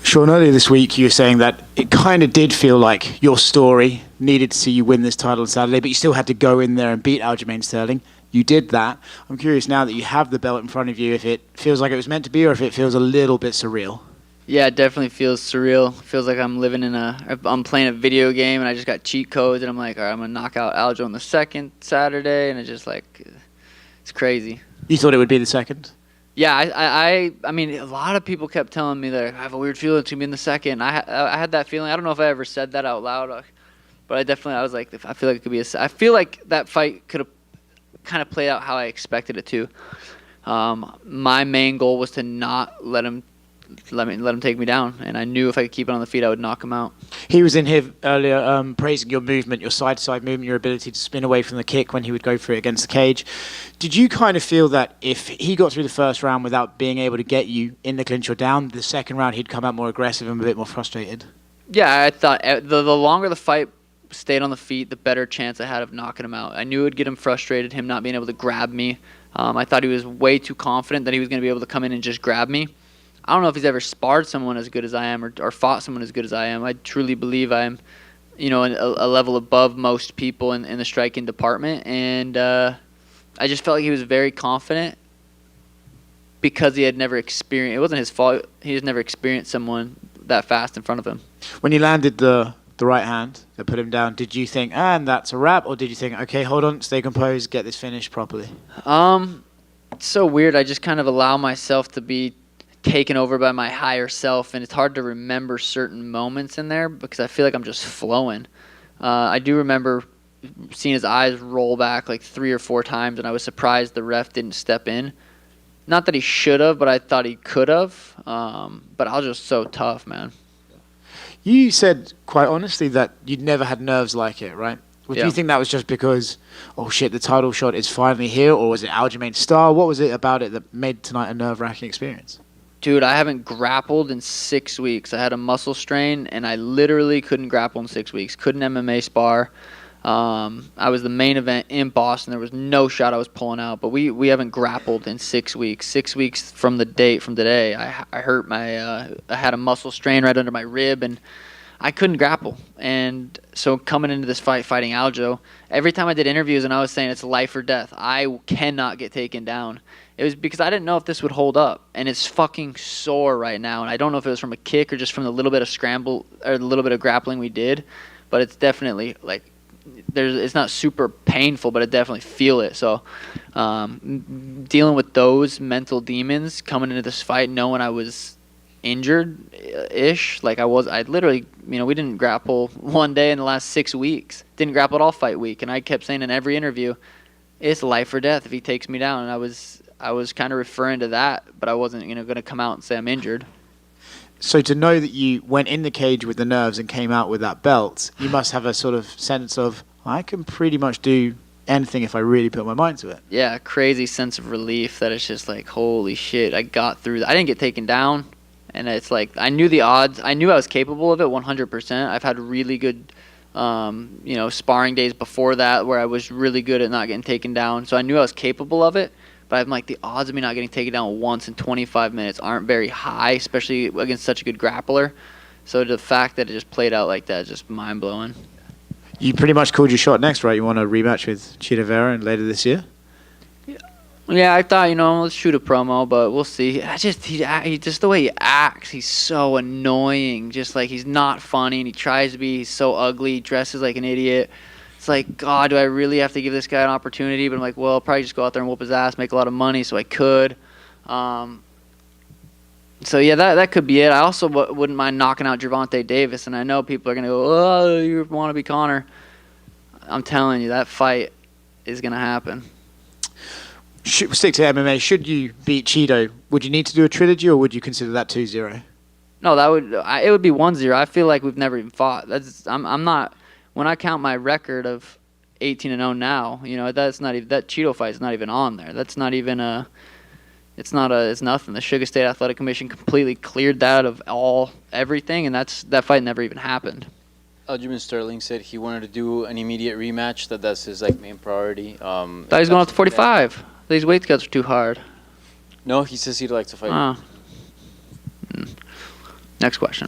Sean, earlier this week you were saying that it kind of did feel like your story needed to see you win this title on Saturday, but you still had to go in there and beat Aljamain Sterling. You did that. I'm curious now that you have the belt in front of you if it feels like it was meant to be or if it feels a little bit surreal. Yeah, it definitely feels surreal. It feels like I'm living I'm playing a video game and I just got cheat codes and I'm like, all right, I'm going to knock out Aljo on the second Saturday, and it's just like, it's crazy. You thought it would be the second? Yeah, I mean, a lot of people kept telling me that I have a weird feeling it's going to be in the second. I had that feeling. I don't know if I ever said that out loud, but I was like, I feel like it could be I feel like that fight could have kind of played out how I expected it to. My main goal was to not let him take me down, and I knew if I could keep it on the feet, I would knock him out. He was in here earlier praising your movement, your side-to-side movement, your ability to spin away from the kick when he would go for it against the cage. Did you kind of feel that if he got through the first round without being able to get you in the clinch or down, the second round he'd come out more aggressive and a bit more frustrated? Yeah, I thought the longer the fight stayed on the feet, the better chance I had of knocking him out. I knew it would get him frustrated, him not being able to grab me. I thought he was way too confident that he was going to be able to come in and just grab me. I don't know if he's ever sparred someone as good as I am or fought someone as good as I am. I truly believe I am, a level above most people in the striking department. And I just felt like he was very confident. because he had never experienced. It wasn't his fault. He just never experienced someone that fast in front of him. When you landed the right hand that put him down, did you think, and that's a wrap, or did you think, okay, hold on, stay composed, get this finished properly? It's so weird. I just kind of allow myself to be taken over by my higher self, and it's hard to remember certain moments in there because I feel like I'm just flowing. I do remember seeing his eyes roll back like 3 or 4 times, and I was surprised the ref didn't step in. Not that he should have, but I thought he could have. But I was just so tough, man. You said quite honestly that you'd never had nerves like it, right? Do you think that was just because, oh shit, the title shot is finally here, or was it Aljamain Sterling? What was it about it that made tonight a nerve-wracking experience? Dude, I haven't grappled in 6 weeks. I had a muscle strain, and I literally couldn't grapple in 6 weeks. Couldn't MMA spar. I was the main event in Boston. There was no shot I was pulling out, but we haven't grappled in 6 weeks. 6 weeks from the date from today, I hurt my I had a muscle strain right under my rib, and I couldn't grapple. And so coming into this fight, fighting Aljo, every time I did interviews and I was saying it's life or death, I cannot get taken down. It was because I didn't know if this would hold up, and it's fucking sore right now. And I don't know if it was from a kick or just from the little bit of scramble or the little bit of grappling we did, but it's definitely like it's not super painful, but I definitely feel it. So dealing with those mental demons coming into this fight, knowing I was injured-ish, like I literally, we didn't grapple one day in the last 6 weeks. Didn't grapple at all fight week, and I kept saying in every interview, it's life or death if he takes me down. And I was kind of referring to that, but I wasn't, going to come out and say I'm injured. So to know that you went in the cage with the nerves and came out with that belt, you must have a sort of sense of, I can pretty much do anything if I really put my mind to it. Yeah, crazy sense of relief that it's just like, holy shit, I got through that. I didn't get taken down, and it's like, I knew the odds. I knew I was capable of it 100%. I've had really good, sparring days before that where I was really good at not getting taken down. So I knew I was capable of it. But I'm like, the odds of me not getting taken down once in 25 minutes aren't very high, especially against such a good grappler. So the fact that it just played out like that is just mind-blowing. You pretty much called your shot next, right? You want a rematch with Chito Vera later this year? Yeah, I thought, let's shoot a promo, but we'll see. He just the way he acts, he's so annoying. Just like he's not funny, and he tries to be. He's so ugly. He dresses like an idiot. It's like, God, do I really have to give this guy an opportunity? But I'm like, well, I'll probably just go out there and whoop his ass, make a lot of money, so I could. So, yeah, that could be it. I also wouldn't mind knocking out Gervonta Davis, and I know people are going to go, oh, you want to be Conor. I'm telling you, that fight is going to happen. Stick to MMA. Should you beat Chito, would you need to do a trilogy, or would you consider that 2-0? No, it would be 1-0. I feel like we've never even fought. I'm not. When I count my record of 18-0 now, that's not even, that Cheeto fight is not even on there. That's not even it's nothing. The Sugar State Athletic Commission completely cleared that of everything, and that fight never even happened. Aljamain Sterling said he wanted to do an immediate rematch. That's his main priority. Thought he's going up to 45. These weight cuts are too hard. No, he says he'd like to fight. Next question.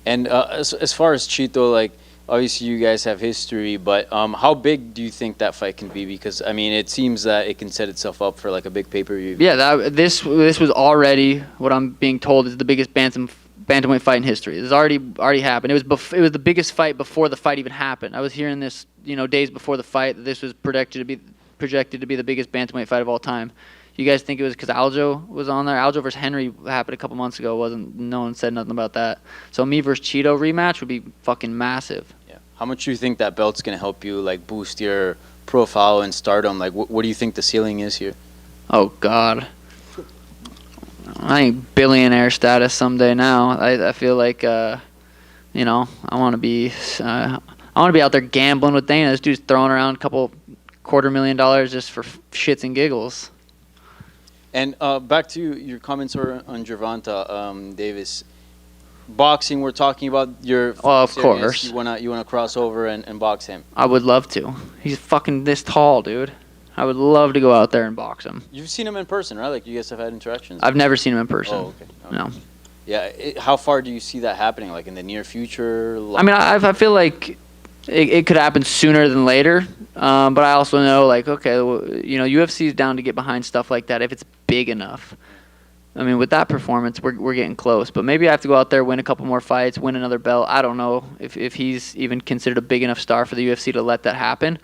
And as far as Chito, obviously you guys have history, but how big do you think that fight can be? Because it seems that it can set itself up for a big pay-per-view. Yeah, this was already what I'm being told is the biggest bantamweight fight in history. This already happened. It was the biggest fight before the fight even happened. I was hearing this days before the fight that this was projected to be the biggest bantamweight fight of all time. You guys think it was because Aljo was on there? Aljo versus Henry happened a couple months ago. No one said nothing about that. So me versus Chito rematch would be fucking massive. Yeah. How much do you think that belt's gonna help you boost your profile and stardom? What do you think the ceiling is here? Oh God, I think billionaire status someday. Now I feel like I want to be out there gambling with Dana. This dude's throwing around a couple $250,000 just for shits and giggles. And back to your comments on Gervonta Davis. Boxing, we're talking about your. Oh, of course. You wanna cross over and box him. I would love to. He's fucking this tall, dude. I would love to go out there and box him. You've seen him in person, right? You guys have had interactions. I've never seen him in person. Oh, okay. No. Yeah. How far do you see that happening? In the near future? I feel like it could happen sooner than later. But I also know, like, okay, well, UFC is down to get behind stuff like that if it's big enough. I mean, with that performance, we're getting close. But maybe I have to go out there, win a couple more fights, win another belt. I don't know if he's even considered a big enough star for the UFC to let that happen.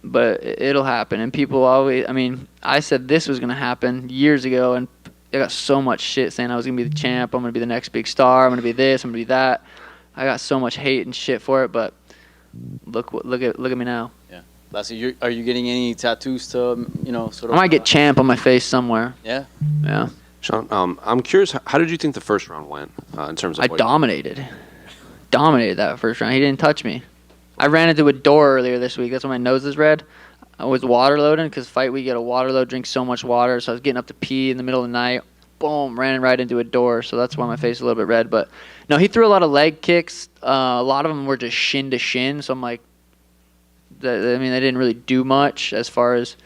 But it'll happen. And people always, I mean, I said this was going to happen years ago, and I got so much shit saying I was going to be the champ, I'm going to be the next big star, I'm going to be this, I'm going to be that. I got so much hate and shit for it, but look at me now. Yeah. Lassie, are you getting any tattoos to, sort of? I might get champ on my face somewhere. Yeah. Yeah. Sean, I'm curious, how did you think the first round went in terms of I dominated that first round. He didn't touch me. I ran into a door earlier this week. That's why my nose is red. I was water loading because fight week, you get a water load, drink so much water. So I was getting up to pee in the middle of the night. Boom, ran right into a door. So that's why my face is a little bit red. But no, he threw a lot of leg kicks. A lot of them were just shin to shin. So I'm like, they didn't really do much as far as,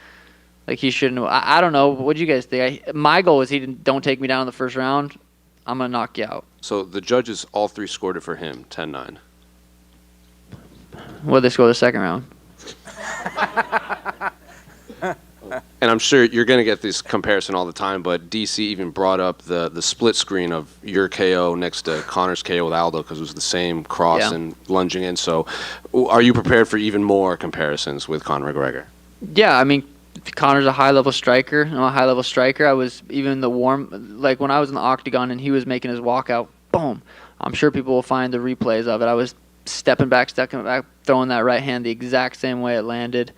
like, he shouldn't have. I don't know. What do you guys think? My goal is don't take me down in the first round. I'm going to knock you out. So the judges, all three scored it for him, 10-9. What did they score the second round? And I'm sure you're going to get this comparison all the time, but DC even brought up the split screen of your KO next to Conor's KO with Aldo because it was the same cross and lunging in. So are you prepared for even more comparisons with Conor McGregor? Yeah, I mean, Conor's a high-level striker. I'm a high-level striker. I was even like when I was in the octagon and he was making his walkout, boom. I'm sure people will find the replays of it. I was stepping back, throwing that right hand the exact same way it landed.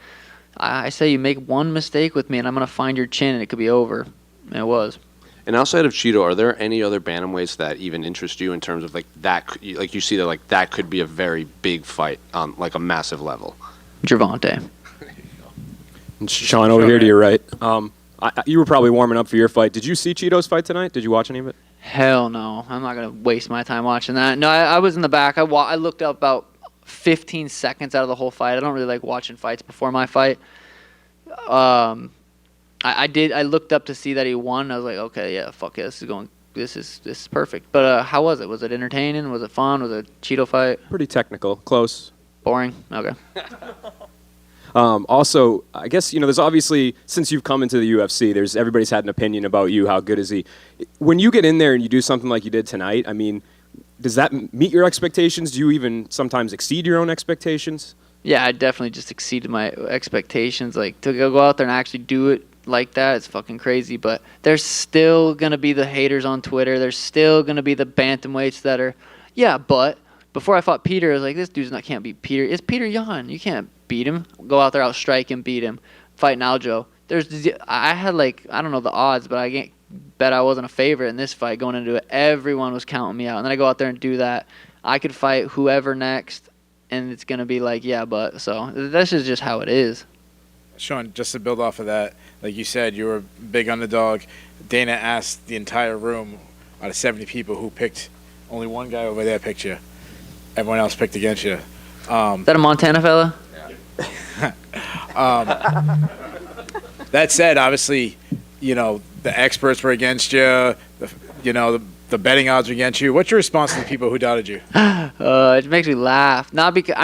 I say you make one mistake with me and I'm going to find your chin and it could be over. And it was. And outside of Cheeto, are there any other bantamweights that even interest you in terms of like you see that like that could be a very big fight on like a massive level? Gervonta. And Sean, over here to your right. You were probably warming up for your fight. Did you see Cheeto's fight tonight? Did you watch any of it? Hell no. I'm not going to waste my time watching that. No, I was in the back. I looked up about 15 seconds out of the whole fight. I don't really like watching fights before my fight. I looked up to see that he won. I was like, okay, yeah, fuck yeah, this is perfect. But how was it? Was it entertaining? Was it fun? Was it a Cheeto fight? Pretty technical. Close. Boring? Okay. Also, I guess, there's obviously, since you've come into the UFC, everybody's had an opinion about you. How good is he? When you get in there and you do something like you did tonight, I mean, does that meet your expectations? Do you even sometimes exceed your own expectations? Yeah, I definitely just exceeded my expectations. Like, to go out there and actually do it like that, it's fucking crazy. But there's still going to be the haters on Twitter. There's still going to be the bantamweights that are, yeah, but before I fought Peter, I was like, this dude's can't beat Peter. It's Peter Yan. You can't beat him. Go out there, outstrike him, beat him. Fighting Aljo. I had I don't know the odds, but I can't bet I wasn't a favorite in this fight going into it. Everyone was counting me out. And then I go out there and do that. I could fight whoever next, and it's going to be like, yeah, but. So this is just how it is. Sean, just to build off of that, like you said, you were a big underdog. Dana asked the entire room out of 70 people who picked, only one guy over there picked you. Everyone else picked against you. Is that a Montana fella? That said, obviously, the experts were against you. The betting odds were against you. What's your response to the people who doubted you? It makes me laugh. Not because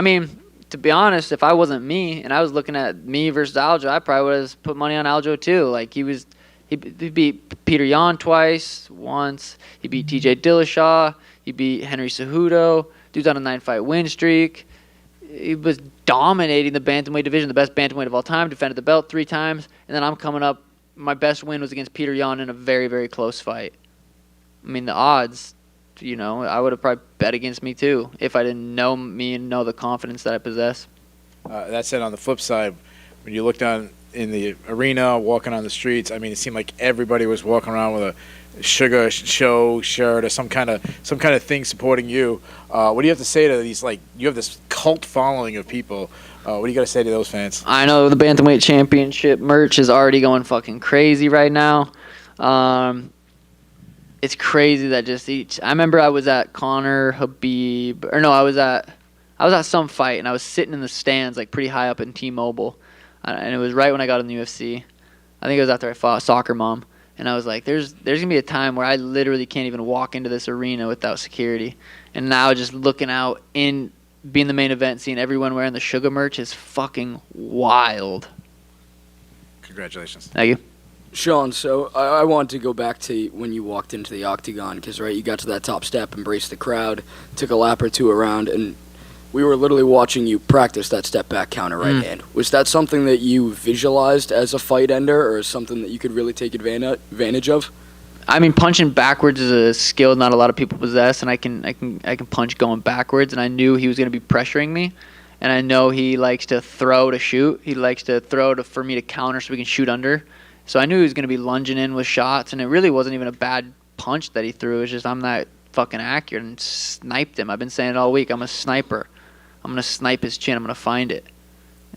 to be honest, if I wasn't me and I was looking at me versus Aljo, I probably would have put money on Aljo too. Like he beat Peter Yan once. He beat T.J. Dillashaw. He beat Henry Cejudo. Dude's on a 9-fight win streak. He was dominating the bantamweight division, the best bantamweight of all time, defended the belt 3 times, and then I'm coming up. My best win was against Peter Yan in a very, very close fight. I mean, the odds, I would have probably bet against me too if I didn't know me and know the confidence that I possess. That said, on the flip side, when you look down in the arena, walking on the streets, I mean, it seemed like everybody was walking around with a Sugar Show shirt or some kind of thing supporting you. What do you have to say to these? Like, you have this cult following of people. What do you got to say to those fans? I know the Bantamweight Championship merch is already going fucking crazy right now. It's crazy that I remember I was at Conor Habib, or no, I was at some fight and I was sitting in the stands like pretty high up in T-Mobile, and it was right when I got in the UFC. I think it was after I fought Soccer Mom. And I was like, there's going to be a time where I literally can't even walk into this arena without security. And now just looking out in being the main event, seeing everyone wearing the Sugar merch is fucking wild. Congratulations. Thank you. Sean, so I wanted to go back to when you walked into the octagon because, right, you got to that top step, embraced the crowd, took a lap or two around, and we were literally watching you practice that step back counter right hand. Was that something that you visualized as a fight ender or something that you could really take advantage of? I mean, punching backwards is a skill not a lot of people possess, and I can punch going backwards, and I knew he was going to be pressuring me. And I know he likes to throw to shoot. He likes to throw for me to counter so we can shoot under. So I knew he was going to be lunging in with shots, and it really wasn't even a bad punch that he threw. It's just I'm not fucking accurate and sniped him. I've been saying it all week. I'm a sniper. I'm going to snipe his chin. I'm going to find it.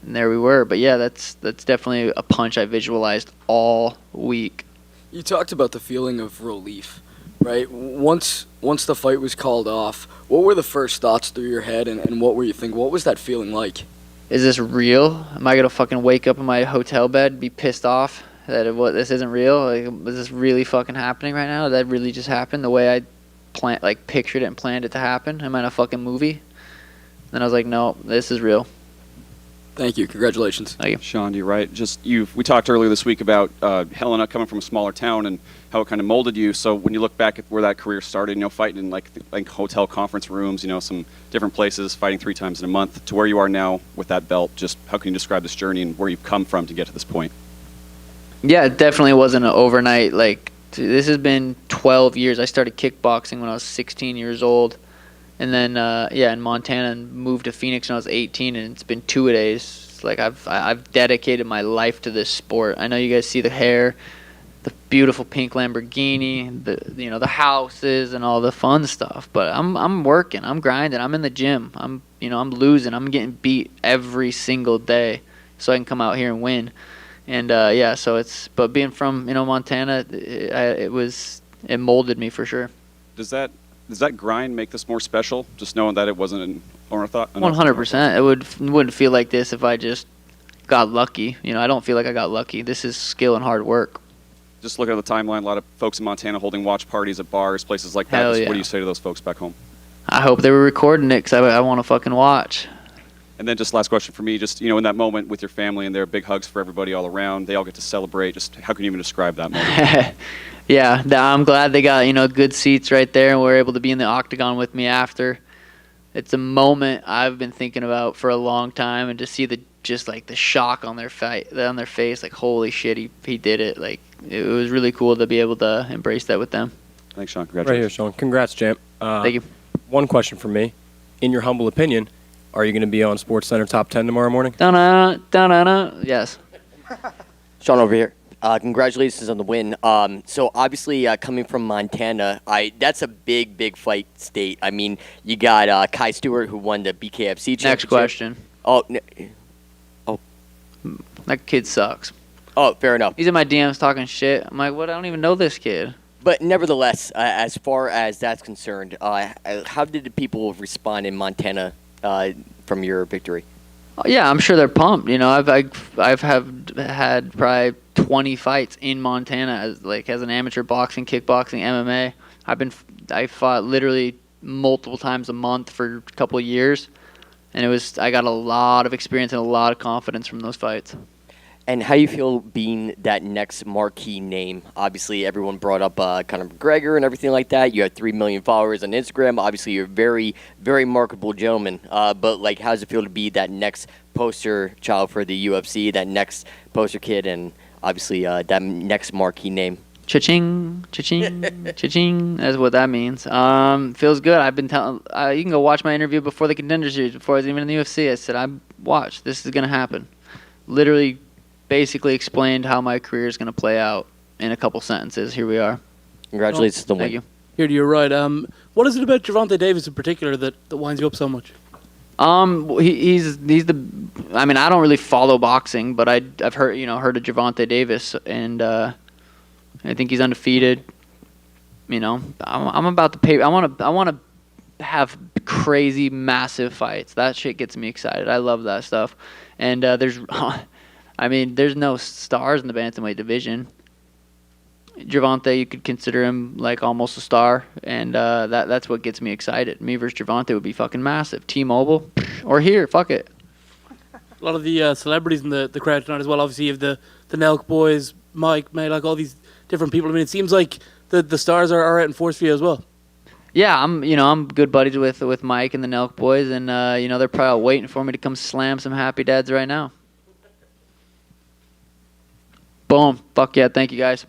And there we were. But, yeah, that's definitely a punch I visualized all week. You talked about the feeling of relief, right? Once the fight was called off, what were the first thoughts through your head, and what were you thinking? What was that feeling like? Is this real? Am I going to fucking wake up in my hotel bed, be pissed off that this isn't real? Like, is this really fucking happening right now? Did that really just happen the way I pictured it and planned it to happen? Am I in a fucking movie? Then I was like, no, this is real. Thank you. Congratulations. Thank you. Sean, you're right. We talked earlier this week about Helena coming from a smaller town and how it kind of molded you. So when you look back at where that career started, fighting in like hotel conference rooms, some different places, fighting 3 times in a month, to where you are now with that belt, just how can you describe this journey and where you've come from to get to this point? Yeah, it definitely wasn't an overnight. This has been 12 years. I started kickboxing when I was 16 years old. And then, in Montana, and moved to Phoenix when I was 18, and it's been 2-a-days. Like I've dedicated my life to this sport. I know you guys see the hair, the beautiful pink Lamborghini, the houses and all the fun stuff. But I'm working, I'm grinding, I'm in the gym. I'm losing, I'm getting beat every single day, so I can come out here and win. And but being from Montana, it molded me for sure. Does that grind make this more special? Just knowing that it wasn't an orthodox? 100%. It wouldn't feel like this if I just got lucky. I don't feel like I got lucky. This is skill and hard work. Just looking at the timeline, a lot of folks in Montana holding watch parties at bars, places like that. Hell yeah. What do you say to those folks back home? I hope they were recording it because I want to fucking watch. And then just last question for me, just, in that moment with your family and there, big hugs for everybody all around. They all get to celebrate. Just how can you even describe that moment? Yeah, I'm glad they got, good seats right there and were able to be in the octagon with me after. It's a moment I've been thinking about for a long time, and to see the shock on their face, like, holy shit, he did it. Like, it was really cool to be able to embrace that with them. Thanks, Sean. Right Congratulations. here, Sean. Congrats, champ. Thank you. One question from me. In your humble opinion, are you going to be on SportsCenter Top 10 tomorrow morning? Yes. Sean over here. Congratulations on the win. So obviously, coming from Montana, that's a big fight state. I mean, you got Kai Stewart, who won the BKFC championship. Next question. Oh. That kid sucks. Oh, fair enough. He's in my DMs talking shit. I'm like, what? I don't even know this kid. But nevertheless, as far as that's concerned, how did the people respond in Montana from your victory? Oh, yeah, I'm sure they're pumped. I've had probably 20 fights in Montana as an amateur boxing, kickboxing, MMA. I fought literally multiple times a month for a couple of years, and I got a lot of experience and a lot of confidence from those fights. And how you feel being that next marquee name? Obviously, everyone brought up Conor McGregor and everything like that. You have 3 million followers on Instagram. Obviously, you're a very, very marketable gentleman. But how does it feel to be that next poster child for the UFC, that next poster kid, and obviously that next marquee name? Cha-ching, cha-ching, cha-ching. That's what that means. Feels good. I've been telling. You can go watch my interview before the Contender Series, before I was even in the UFC. I said, watch. This is going to happen. Literally, basically explained how my career is going to play out in a couple sentences. Here we are. Congratulations on the win. Thank you. You're right. What is it about Gervonta Davis in particular that winds you up so much? He's the. I mean, I don't really follow boxing, but I've heard of Gervonta Davis, and I think he's undefeated. I'm about to pay. I want to have crazy, massive fights. That shit gets me excited. I love that stuff. And there's no stars in the bantamweight division. Gervonta, you could consider him like almost a star, and that's what gets me excited. Me versus Gervonta would be fucking massive. T-Mobile or here, fuck it. A lot of the celebrities in the crowd tonight as well. Obviously, you have the Nelk boys, Mike, May, like all these different people. I mean, it seems like the stars are out in force for you as well. Yeah, I'm good buddies with Mike and the Nelk boys, and they're probably waiting for me to come slam some happy dads right now. Boom. Fuck yeah. Thank you, guys.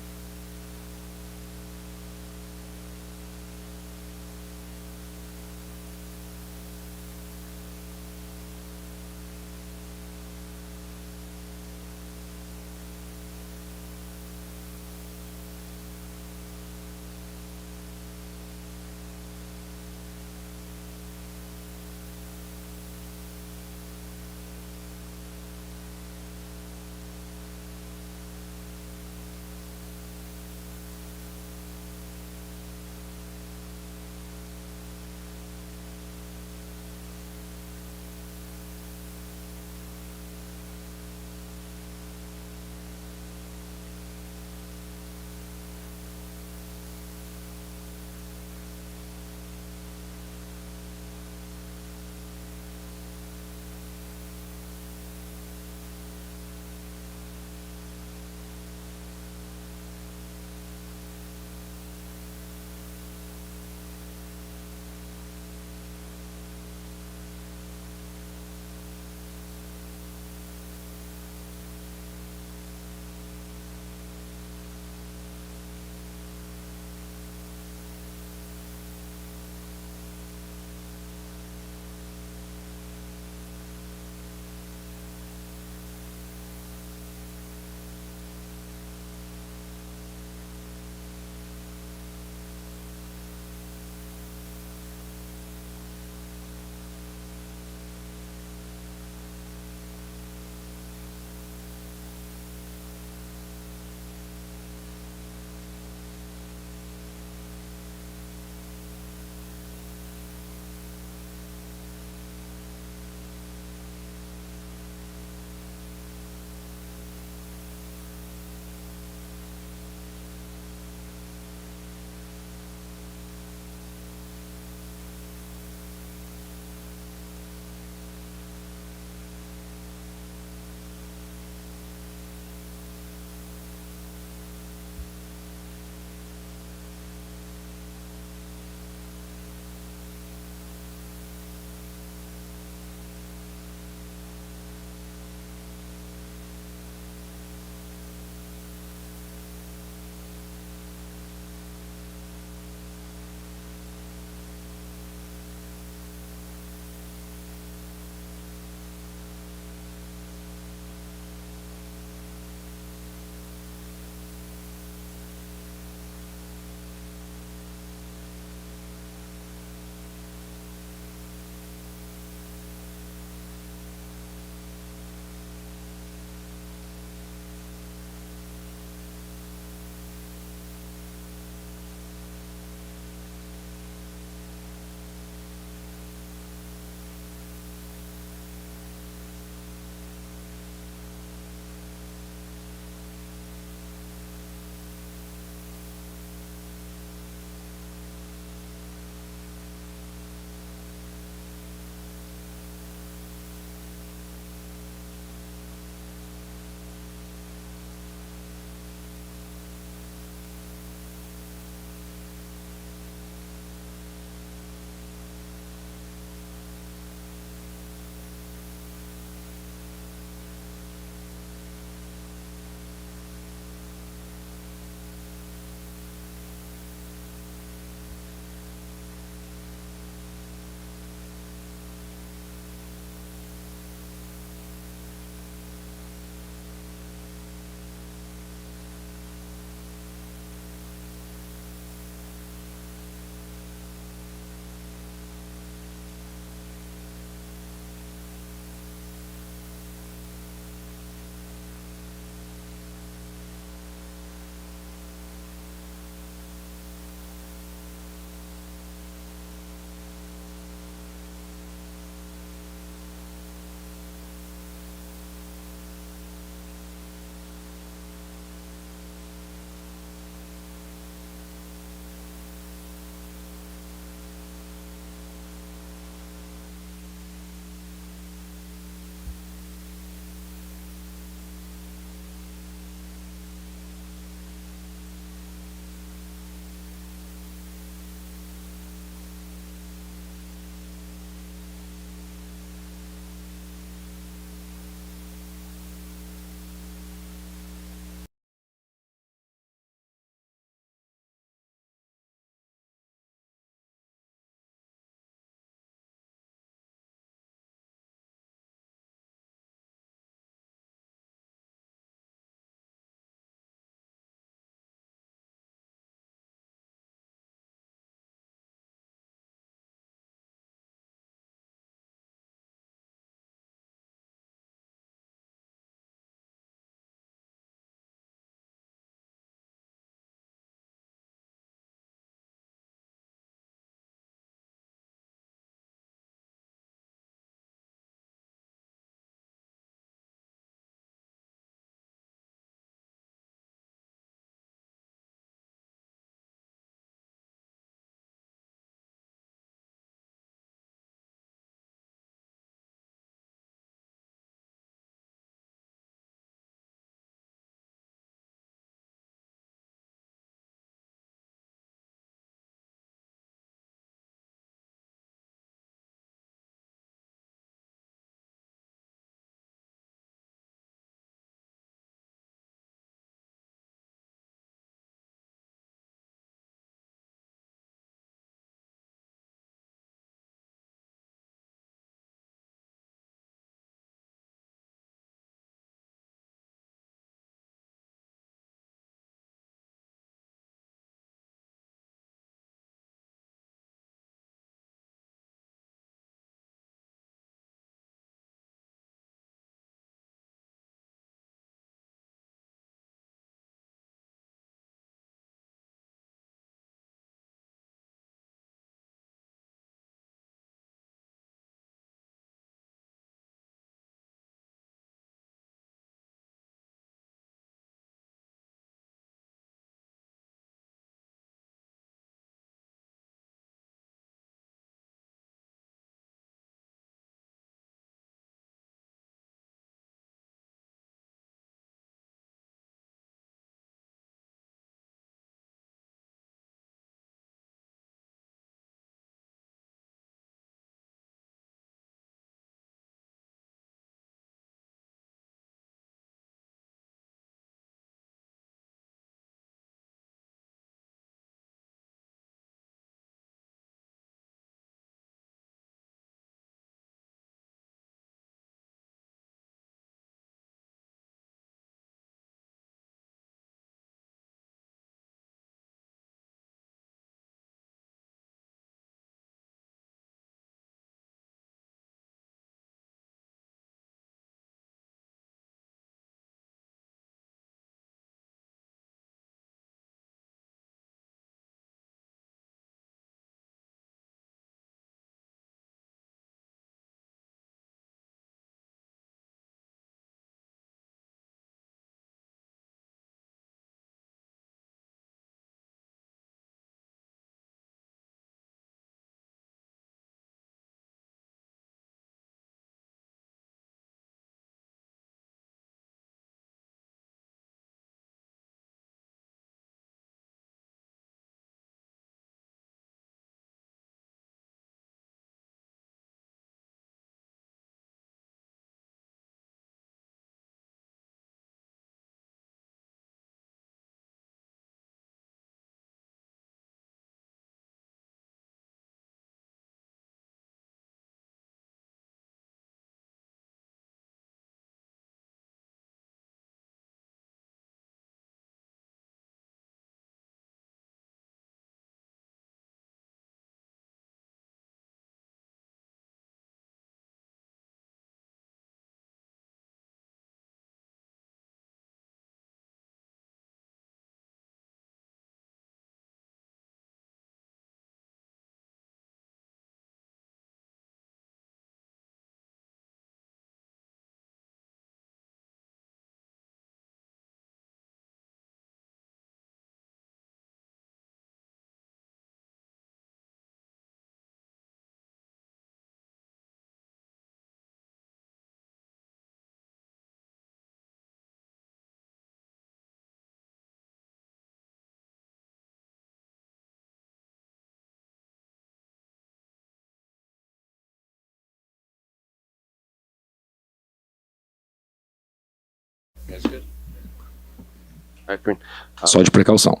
All right, Green. Só de precaução.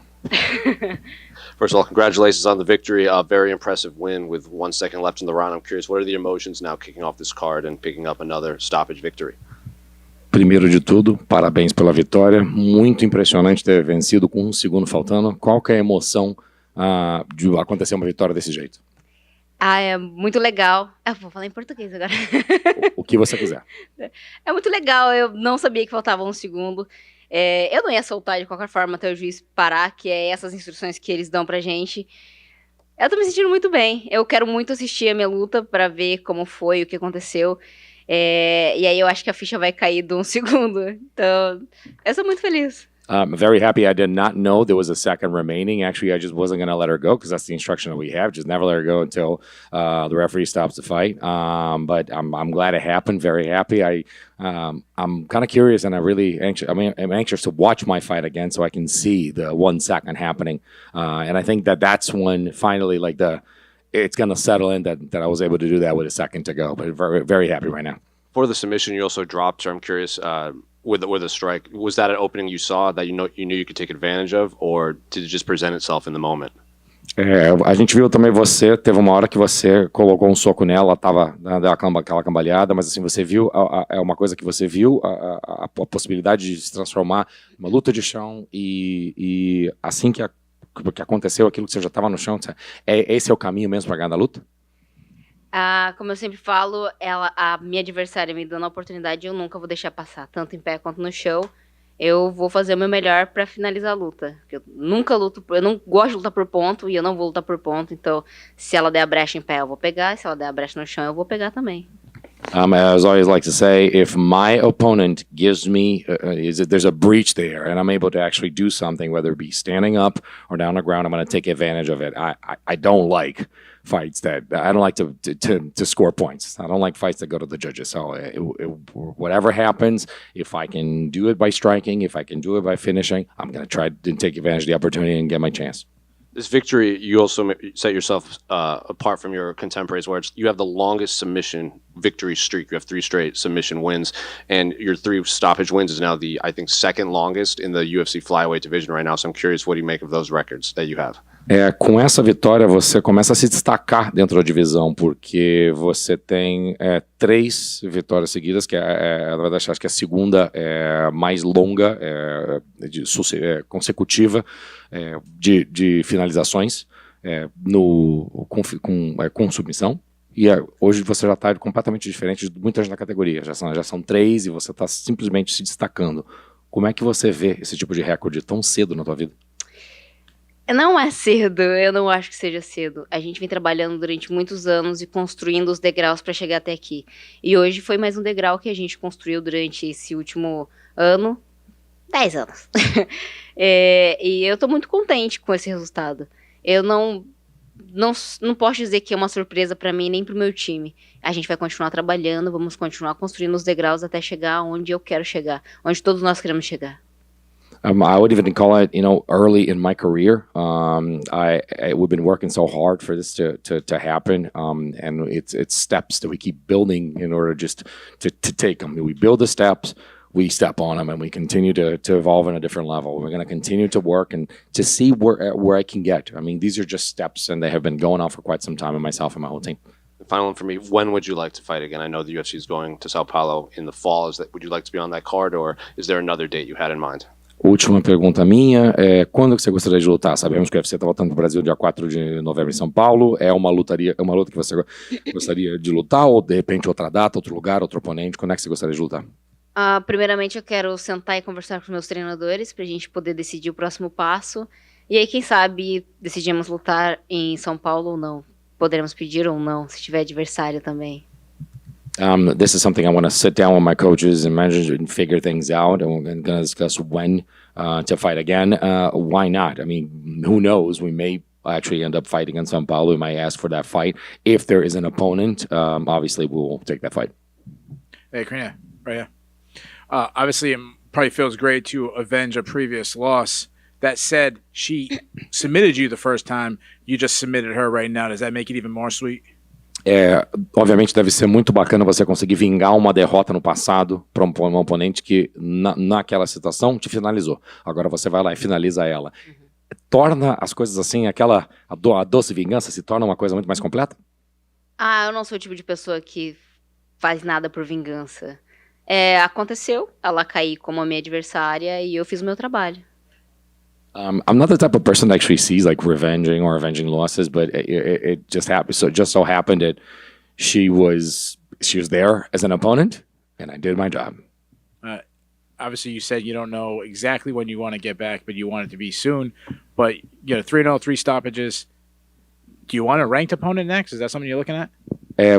First of all, congratulations on the victory. A very impressive win with 1 second left in the round. I'm curious, what are the emotions now kicking off this card and picking up another stoppage victory? Primeiro de tudo, parabéns pela vitória. Muito impressionante ter vencido com 1 segundo faltando. Qual que é a emoção de acontecer uma vitória desse jeito? Ah, é muito legal. Eu vou falar em português agora. O que você quiser. É muito legal, eu não sabia que faltava 1 segundo. Eu não ia soltar de qualquer forma até o juiz parar, que é essas instruções que eles dão pra gente. Eu tô me sentindo muito bem. Eu quero muito assistir a minha luta pra ver como foi, o que aconteceu. E aí eu acho que a ficha vai cair de 1 segundo. Então, eu sou muito feliz. I'm very happy. I did not know there was a second remaining. Actually, I just wasn't going to let her go because that's the instruction that we have. Just never let her go until the referee stops the fight. But I'm glad it happened. Very happy. I'm kind of curious and I'm anxious to watch my fight again so I can see the 1 second happening. And I think that's when finally it's going to settle in that I was able to do that with 1 second to go. But very, very happy right now. For the submission, you also dropped, so I'm curious, with a strike, was that an opening you saw that you knew you could take advantage of, or did it just present itself in the moment? A gente viu também teve uma hora que você colocou um soco nela, tava dando aquela cambalhada, mas assim, você viu, é uma coisa que você viu, a possibilidade de se transformar numa luta de chão e assim que aconteceu aquilo que você já estava no chão, esse é o caminho mesmo para ganhar a luta? Como eu sempre falo, a minha adversária me dando a oportunidade, eu nunca vou deixar passar, tanto em pé quanto no chão. Eu vou fazer o meu melhor pra finalizar a luta. Eu nunca luto, eu não gosto de lutar por ponto e eu não vou lutar por ponto. Então, se ela der a brecha em pé, eu vou pegar. E se ela der a brecha no chão, eu vou pegar também. As I always like to say, if my opponent gives me, there's a breach there, and I'm able to actually do something, whether it be standing up or down the ground, I'm going to take advantage of it. I don't like fights I don't like to score points. I don't like fights that go to the judges. So whatever happens, if I can do it by striking, if I can do it by finishing, I'm going to try to take advantage of the opportunity and get my chance. This victory, you also set yourself apart from your contemporaries, where you have the longest submission victory streak. You have 3 straight submission wins, and your 3 stoppage wins is now the, I think, second longest in the UFC flyweight division right now. So I'm curious, what do you make of those records that you have? Com essa vitória, você começa a se destacar dentro da divisão, porque você tem 3 vitórias seguidas, que na verdade, acho que a segunda mais longa, consecutiva, de finalizações com submissão. E hoje você já está completamente diferente de muita gente na categoria. Já são 3 e você está simplesmente se destacando. Como é que você vê esse tipo de recorde tão cedo na tua vida? Não é cedo, eu não acho que seja cedo. A gente vem trabalhando durante muitos anos e construindo os degraus para chegar até aqui. E hoje foi mais um degrau que a gente construiu durante esse último ano, 10 anos. E eu tô muito contente com esse resultado. Eu não posso dizer que é uma surpresa para mim nem pro meu time. A gente vai continuar trabalhando, vamos continuar construindo os degraus até chegar onde eu quero chegar, onde todos nós queremos chegar. I would even call it, early in my career. We've been working so hard for this to happen, and it's steps that we keep building in order just to take them. We build the steps, we step on them, and we continue to evolve on a different level. We're going to continue to work and to see where I can get. I mean, these are just steps, and they have been going on for quite some time, and myself and my whole team. The final one for me, when would you like to fight again? I know the UFC is going to Sao Paulo in the fall. Would you like to be on that card, or is there another date you had in mind? Última pergunta minha, quando que você gostaria de lutar? Sabemos que o UFC está voltando para o Brasil dia 4 de novembro em São Paulo. É uma luta que você gostaria de lutar, ou de repente outra data, outro lugar, outro oponente? Quando é que você gostaria de lutar? Primeiramente eu quero sentar e conversar com meus treinadores para a gente poder decidir o próximo passo. E aí, quem sabe, decidimos lutar em São Paulo ou não. Poderemos pedir ou não, se tiver adversário também. This is something I want to sit down with my coaches and managers and figure things out. And we're going to discuss when to fight again. Why not? I mean, who knows? We may actually end up fighting in São Paulo. We might ask for that fight. If there is an opponent, obviously we'll take that fight. Hey, Karina, right here. Obviously, it probably feels great to avenge a previous loss. That said, she submitted you the first time. You just submitted her right now. Does that make it even more sweet? Obviamente deve ser muito bacana você conseguir vingar uma derrota no passado para um oponente que naquela situação te finalizou. Agora você vai lá e finaliza ela. Torna as coisas assim, a doce vingança se torna uma coisa muito mais completa? Eu não sou o tipo de pessoa que faz nada por vingança. Aconteceu, ela cair como a minha adversária e eu fiz o meu trabalho. I'm not the type of person that actually sees like revenging or avenging losses, but it just happened. So it just so happened that she was there as an opponent, and I did my job. Obviously, you said you don't know exactly when you want to get back, but you want it to be soon. But 3-0, 3 stoppages. Do you want a ranked opponent next? Is that something you're looking at?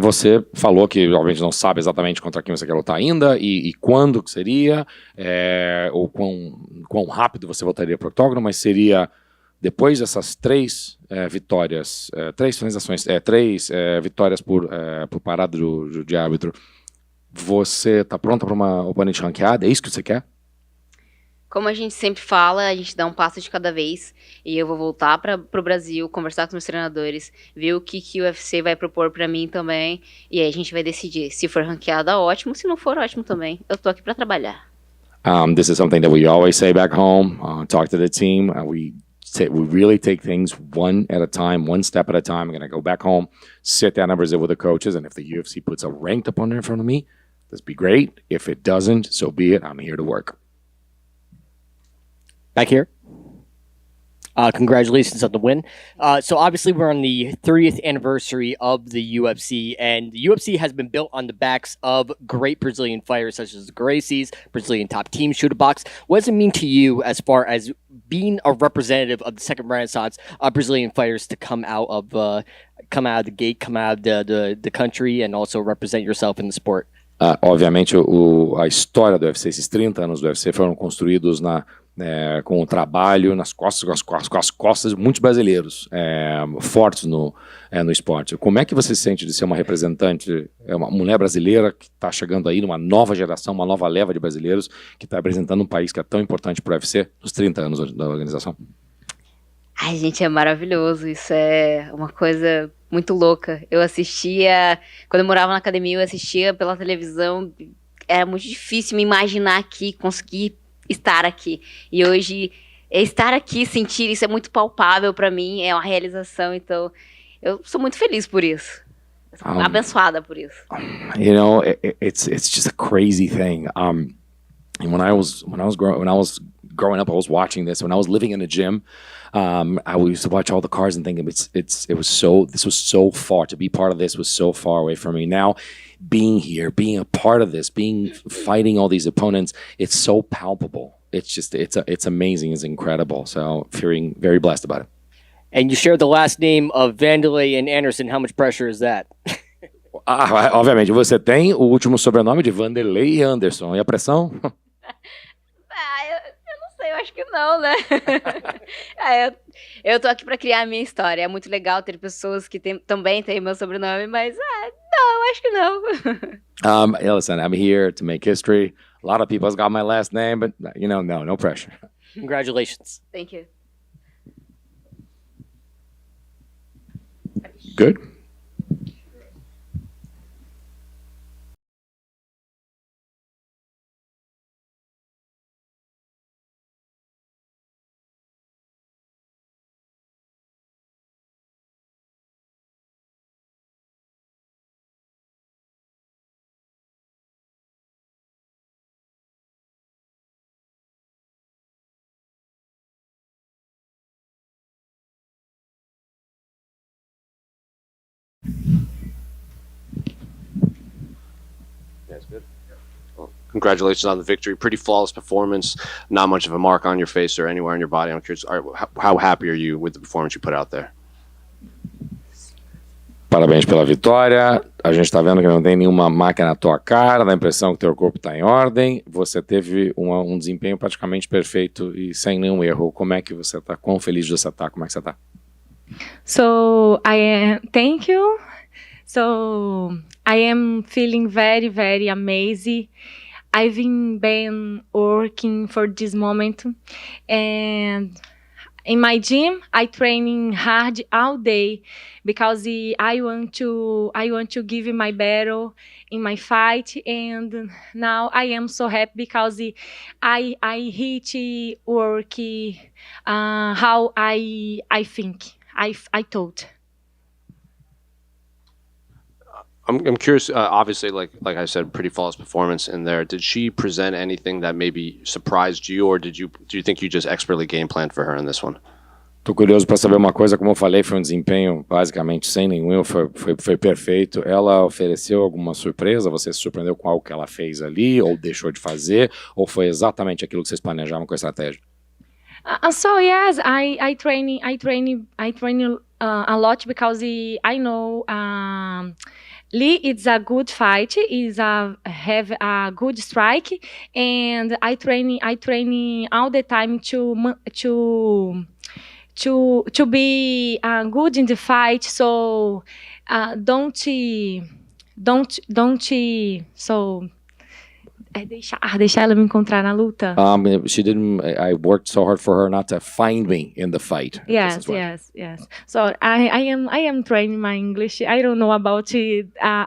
Você falou que obviamente não sabe exatamente contra quem você quer lutar ainda e quando que seria, ou quão rápido você voltaria para o octógono, mas seria depois dessas 3 vitórias, 3 finalizações, 3 vitórias por parada de árbitro. Você está pronta para uma oponente ranqueada? É isso que você quer? Como a gente sempre fala, a gente dá um passo de cada vez. E eu vou voltar para o Brasil, conversar com os meus treinadores, ver o que o UFC vai propor para mim também. E aí a gente vai decidir. Se for ranqueada, ótimo. Se não for, ótimo também. Eu tô aqui para trabalhar. This is something that we always say back home. Talk to the team. We really take things one at a time, one step at a time. I'm going to go back home, sit down and Brazil with the coaches. And if the UFC puts a ranked opponent in front of me, that'd be great. If it doesn't, so be it. I'm here to work. Back here. Congratulations on the win. So obviously we're on the 30th anniversary of the UFC, and the UFC has been built on the backs of great Brazilian fighters such as the Gracies, Brazilian top team, Shooter Box. What does it mean to you as far as being a representative of the second renaissance of Brazilian fighters to come out of the gate, come out of the country, and also represent yourself in the sport? Obviamente, a história do UFC, esses 30 anos do UFC foram construídos com o trabalho nas costas de muitos brasileiros fortes no esporte. Como é que você se sente de ser uma representante, uma mulher brasileira que está chegando aí numa nova geração, uma nova leva de brasileiros que está representando um país que é tão importante para o UFC nos 30 anos da organização? Ai, gente, é maravilhoso. Isso é uma coisa muito louca. Eu assistia, quando eu morava na academia, eu assistia pela televisão. Era muito difícil me imaginar aqui, conseguir estar aqui. E hoje, estar aqui, sentir isso é muito palpável para mim, é uma realização. Então, eu sou muito feliz por isso. Abençoada por isso. You know, it's just a crazy thing. And when I was growing up, I was watching this. When I was living in a gym, I used to watch all the cars and think this was so far, to be part of this was so far away from me. Now, being here, being a part of this, fighting all these opponents, it's so palpable. It's amazing, it's incredible. So feeling very blessed about it. And you share the last name of Vanderlei and Anderson. How much pressure is that? Obviamente, você tem o último sobrenome de Vanderlei e Anderson. E a pressão? Eu acho que não, né? Eu tô aqui pra criar a minha história. É muito legal ter pessoas que também têm meu sobrenome, mas não, eu acho que não. Listen, I'm here to make history. A lot of people have got my last name, but no pressure. Congratulations. Thank you. Good. That's good. Well, congratulations on the victory. Pretty flawless performance. Not much of a mark on your face or anywhere on your body. I'm curious, how happy are you with the performance you put out there? Parabéns pela vitória. A gente está vendo que não tem nenhuma marca na tua cara, dá a impressão que teu corpo está em ordem. Você teve um desempenho praticamente perfeito e sem nenhum erro. Como é que você está? Quão feliz você está? Como é que você está? So thank you. So I am feeling very, very amazing. I've been working for this moment, and in my gym, I training hard all day because I want to give my battle in my fight, and now I am so happy because I hit work how I think I thought. I'm curious. Obviously, like I said, pretty flawless performance in there. Did she present anything that maybe surprised you, or do you think you just expertly game planned for her in this one? Tô curioso para saber uma coisa, como eu falei, foi um desempenho basicamente sem nenhum erro, foi perfeito. Ela ofereceu alguma surpresa? Você se surpreendeu com algo que ela fez ali, ou deixou de fazer, ou foi exatamente aquilo que vocês planejavam com a estratégia? So yes, I train a lot because I know Lee is a good fight, have a good strike, and I training all the time to be good in the fight. So don't so deixar ela me encontrar na luta. She didn't. I worked so hard for her not to find me in the fight. Yes. So I am training my English. I don't know about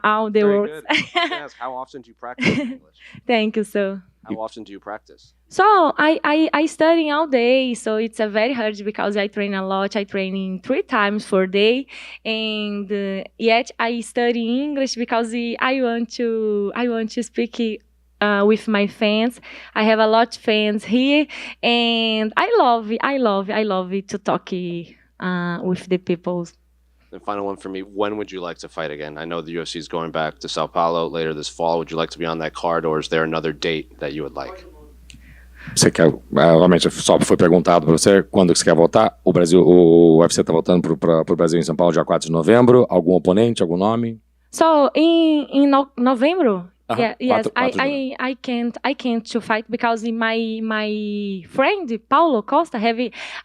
all the Very words. good. I was gonna ask, how often do you practice English? Thank you, sir. How often do you practice? So I study all day, so it's a very hard because I train a lot. I train 3 times per day, and yet I study English because I want to speak with my fans. I have a lot of fans here, and I love it to talk with the people. And final one for me, when would you like to fight again? I know the UFC is going back to Sao Paulo later this fall. Would you like to be on that card, or is there another date that you would like? Você quer, realmente, só foi perguntado para você quando que você quer voltar. O UFC está voltando para o Brasil em São Paulo dia 4 de novembro. Algum oponente, algum nome? So in November, Uh-huh. yes, Quatro I can't to fight because my friend Paulo Costa have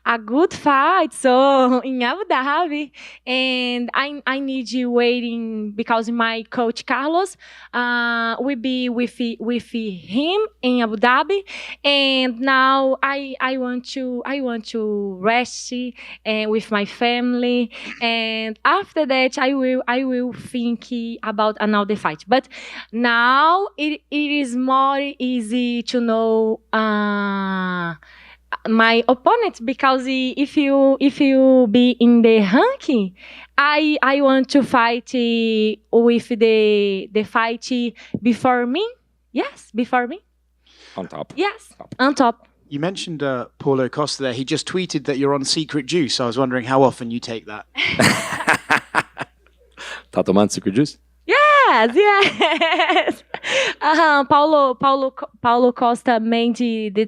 a good fight so in Abu Dhabi, and I need you waiting because my coach Carlos will be with him in Abu Dhabi, and now I want to rest with my family, and after that I will think about another fight, but now it is more easy to know my opponent because if you be in the ranking, I want to fight with the fight before me. Yes, before me. On top. Yes, on top. You mentioned Paulo Costa there. He just tweeted that you're on Secret Juice. I was wondering how often you take that. Tá tomando Secret Juice? Yes. Paulo Costa made the